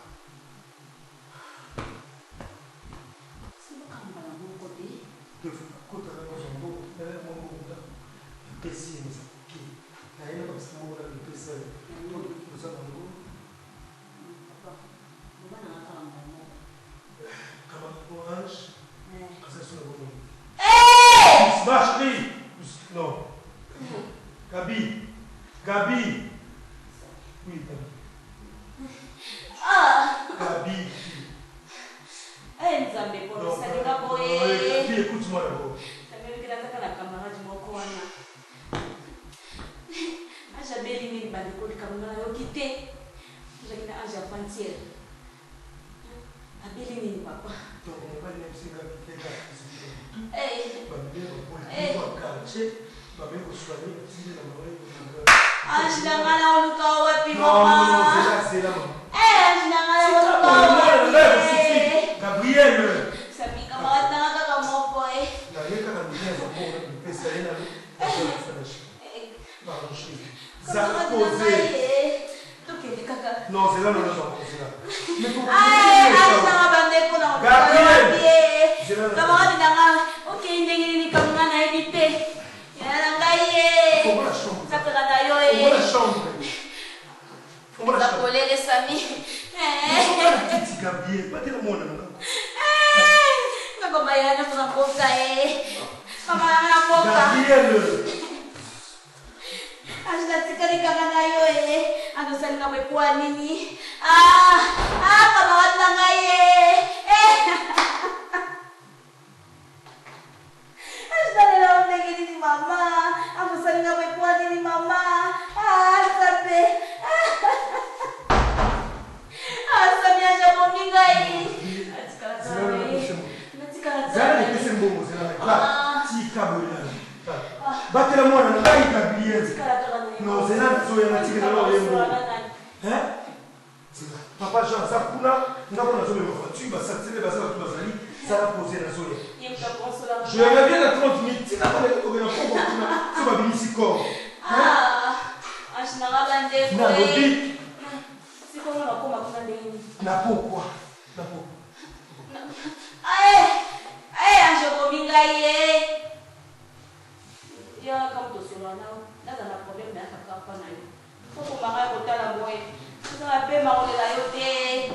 Non. Gabi. Gabi. Oui, Gabi. Gabi. Nzambe pole salika boye. Gabi, écoute-moi d'abord. Tamekela kaka na camarade moko wana. Aja beli nini bandeko likamuna yo kite. Jakina aja pantier. Abeli nini papa? Donc on va aller aussi Gabi Kega. Eh. Ashidangala uluka wapi mama? Ashidangala uluka wapi? Gabriel. Sami kama watanga kaka moko eh. Naleka na dunia za Mungu ni pesa yana. Zakose. Tukende kaka. Non, c'est là non non c'est là. Mais comment? Ashidangala bandeko na Gabriel. Camarade nanga. OK, ndengeni kamuna na edite. Yana ngaye. Comment la chambre? Ça fera d'ailleurs eh. Comment la chambre? Comment la chambre? Les Sami. Petit Gabriel, pas de monde là. Ngoma yana kuna mboka eh. Kama yana mboka. Gabriel. Ashida tikari kama nayo eh. Anasali na kwa nini? Kama watu ngaye. Ashida leo ndegeni mama. Anasali na kwa nini mama? Sape. Samia japo mingai. Zana ni pesa mbongo zana kwa tika boyana. Batela mwana na ngai Gabriel. No zana nzo yana tika na leo. Papa Jean ça kuna ngako na zobe mafutu ba satile ba ça tout bazali Ça va poser la soleil. Il me consoler. Je vais bien à 30 minutes. Tu n'as pas de corps. Tu vas venir ici corps. Ah, je n'ai pas de Na lobby. C'est comment on a commencé à dire? Na pourquoi? Na pourquoi? Je vais il y a comme tout cela là dans un problème mais ça pas na yo faut qu'on m'arrête au tala boy ça va pas marrer la yote.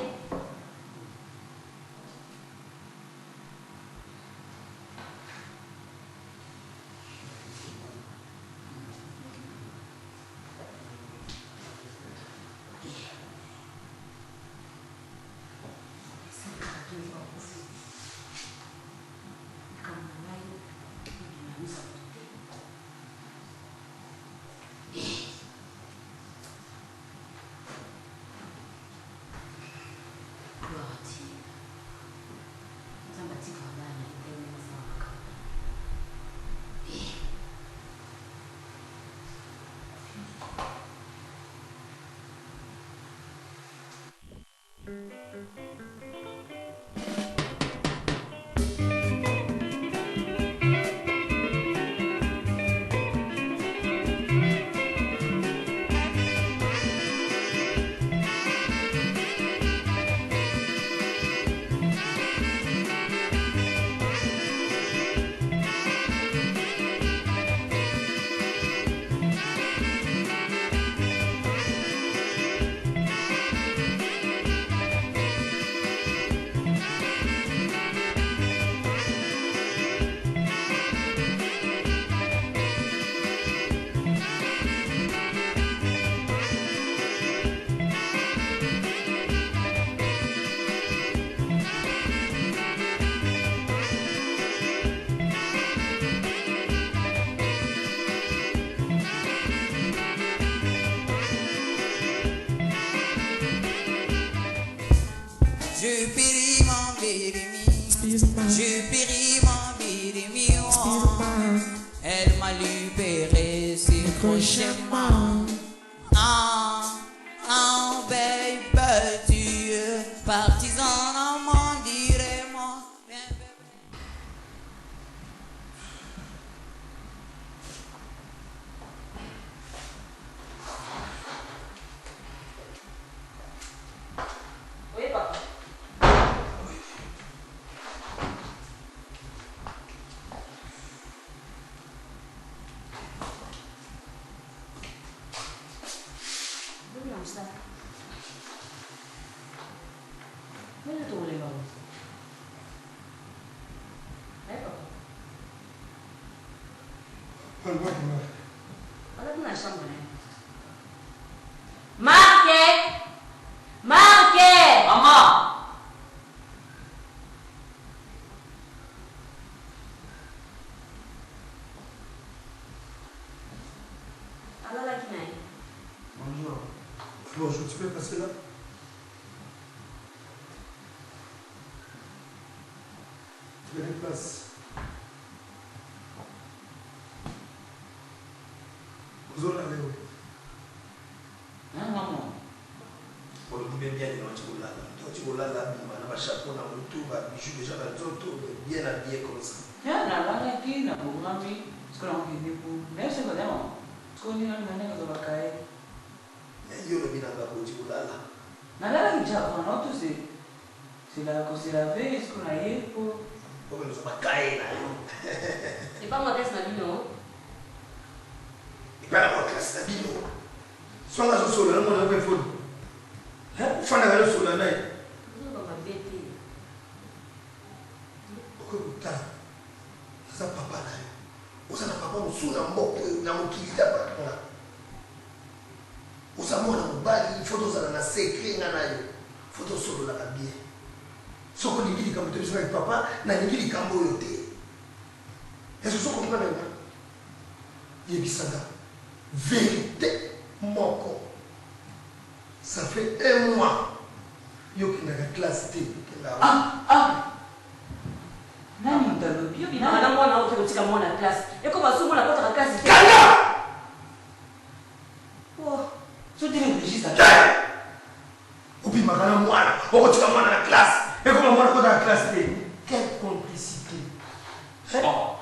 Je péris mon bédémi, je péris mon bédémi, elle m'a libéré si prochainement. Baby, tu es partisan en mon dirait-moi. Oui, papa. Marquez! Maman! Alors là, qui n'est? Bonjour. Bonjour, tu peux passer là? Tu veux des places? Vous allez aller où? Hein, maman? Pour le bien bien de notre Boulala. Notre Boulala, on a un chapeau dans le tout, je suis déjà dans le tout, bien habillé comme ça. Ya, nalala ki na bungami, sekolah kini pun. Dia sekolah mana? Sekolah ni mana kalau pakai? Yo le bina ba Notre Boulala. Nalala ki jauh mana tu sih? Sila vez sekolah ye pun. Como nous pakai là. C'est pas moi qui est non? Et pas la classe la bino. Soit la solo là, mon avez fond. Hein? Fana la solo là. Nous on va bêter. Okuta. Ça papa là. Osana papa musula mboko na mukilita pa. Usamona mbali photo za na secret na nayo. Photo solo la bien. Soko ningili kama tebisha papa na ningili kama yote. Est-ce soko ngana na? Yebisanga. Vérité moko. Ça fait 1 mois. Yo qui na classe T. Nani mtalobi? Yo Na wana mwana wote kutika mwana class. Eko basumu na kota class. Kanga! Oh, so tini kujisa. Upi makana mwana, okutika mwana na classe. Eko mwana kota classe T. Quelle Tant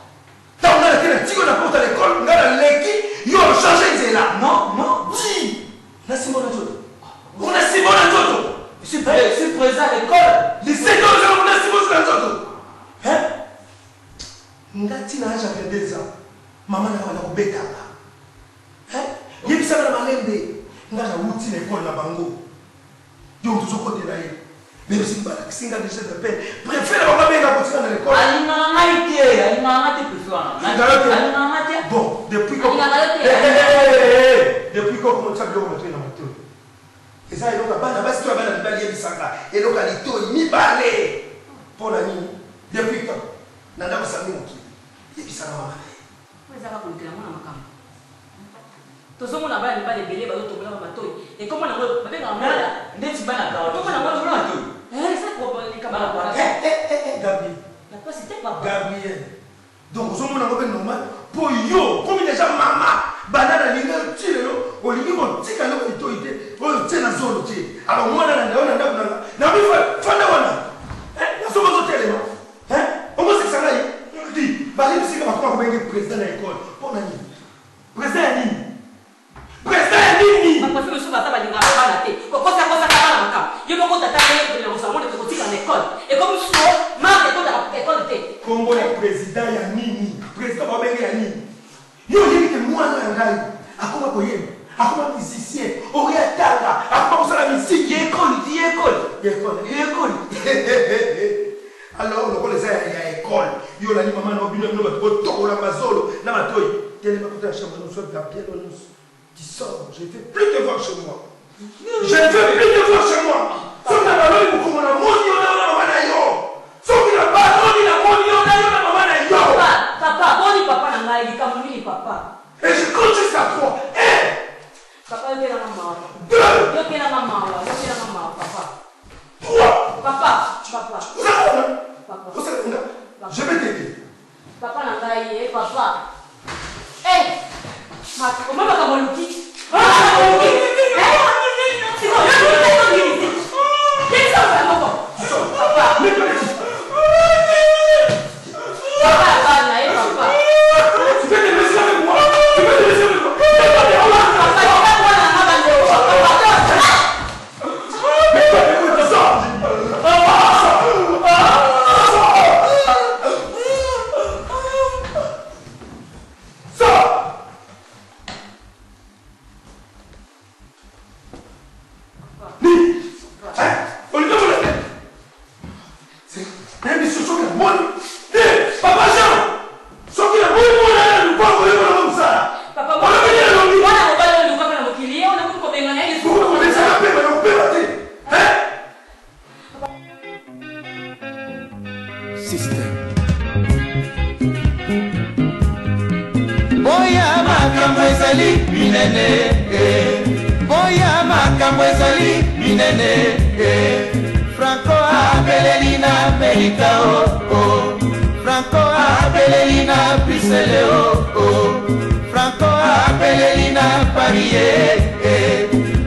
on a été dit qu'on a porté à l'école, on a l'équipe, ils ont changé de là. Non. Dis. On a Simon Jodo. Je suis présent à l'école. Les 7 ans, on a Simon Jodo. Hein? Ngati na aja vya 2 ans. Maman n'a pas bêta. Hein? Yébi ça va malembe. Ngana wuti l'école na bango. Donc toujours côté là. Même si singa déjà de peine. Préfère la maman bien continuer dans l'école. Bon, depuis qu'on commence à bien rentrer dans ma tour. Et ça, il y a un bas qui va dans le balier de Sanga. Et donc, il y a balé pour la nuit. Depuis quand Nanda va s'amener au qui? Il y a ça dans ma main. Mais ça va continuer à mon camp. Tout ce monde a balé les bélés, va tomber dans ma tour. Et comment on a fait un mal? N'est-ce pas d'accord? Comment on a fait un mal? C'est pour les camarades. Gabriel. La place c'était pas Gabriel. Donc, vous avez un normal pour yo, comme déjà maman, banana l'ingénieur tire, au limite, on tire à l'autorité, on tire la zone. Alors, moi, on a vu, la somme aux hôtels, on va se faire là, on dit, Bali, c'est comme on va président de l'école. Pour la nuit. Président à Nini. Président à Nini. Ma professeur, je suis pas à la tête. Pourquoi ça va à la je me compte à taper le salon de côté en école. Et comme je suis, marque l'école de thé. Congo est président à Nini. Président va venir à Nini. Yo, il dit que moi, à quoi koyem, à quoi musicien, oriental, à quoi ça la musique, école. Alors, le rôle est à l'école. Yo, la maman, on a un la mazolo, na matoy. Quelle est ma côté à la chambre, nous sommes la pierre, qui sort. Je ne fais plus de voir chez moi. Je ne fais plus de voir chez moi. Sauf que la maman, on a moni, on a maman yo. Sauf que la maman, on a moni, on a maman yo. Papa, boni papa n'a pas dit kamuni papa. Et je compte jusqu'à 3. Papa, il est la maman. 2. Il est la maman, papa. 3. Papa. Je vais t'aider. Papa n'a pas dit, papa. Comment va Kamoluki? Franco Abelelina America Franco Abelelina Pisele Franco Abelelina Paris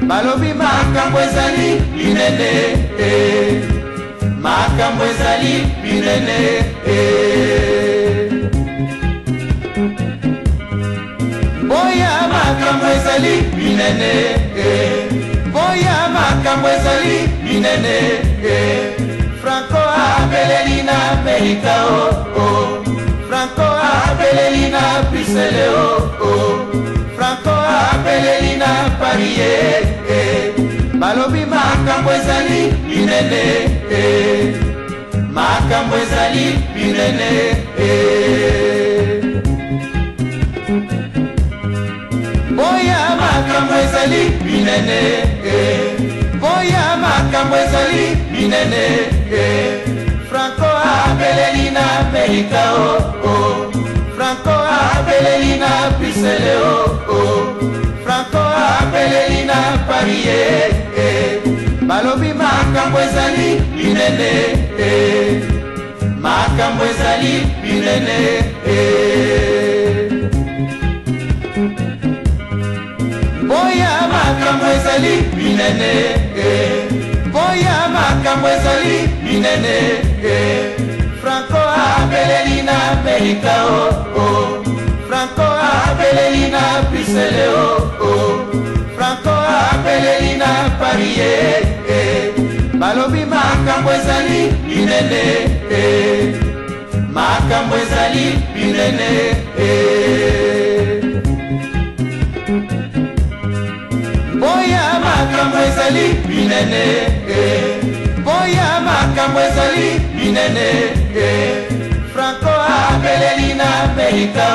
Balobi makambo ezali binene makambo ezali binene boya makambo ezali binene boya makambo ezali binene Franco Abelelina America Franco Abelelina Pisele Franco Abelelina Paris Balobi makambo ezali binene makambo ezali binene boya makambo ezali binene boya makambo ezali binene Franco Abelelina America Franco Abelelina Pisele Franco Abelelina Paris Balobi makambo ezali binene makambo ezali binene boya makambo ezali binene boya makambo ezali binene Franco Abelelina na Amerika Franco apeleli na Bruxelles Franco apeleli na Paris balobi makambo ezali binene makambo ezali binene boya makambo ezali binene boya makambo ezali binene Franco apeleli na Amerika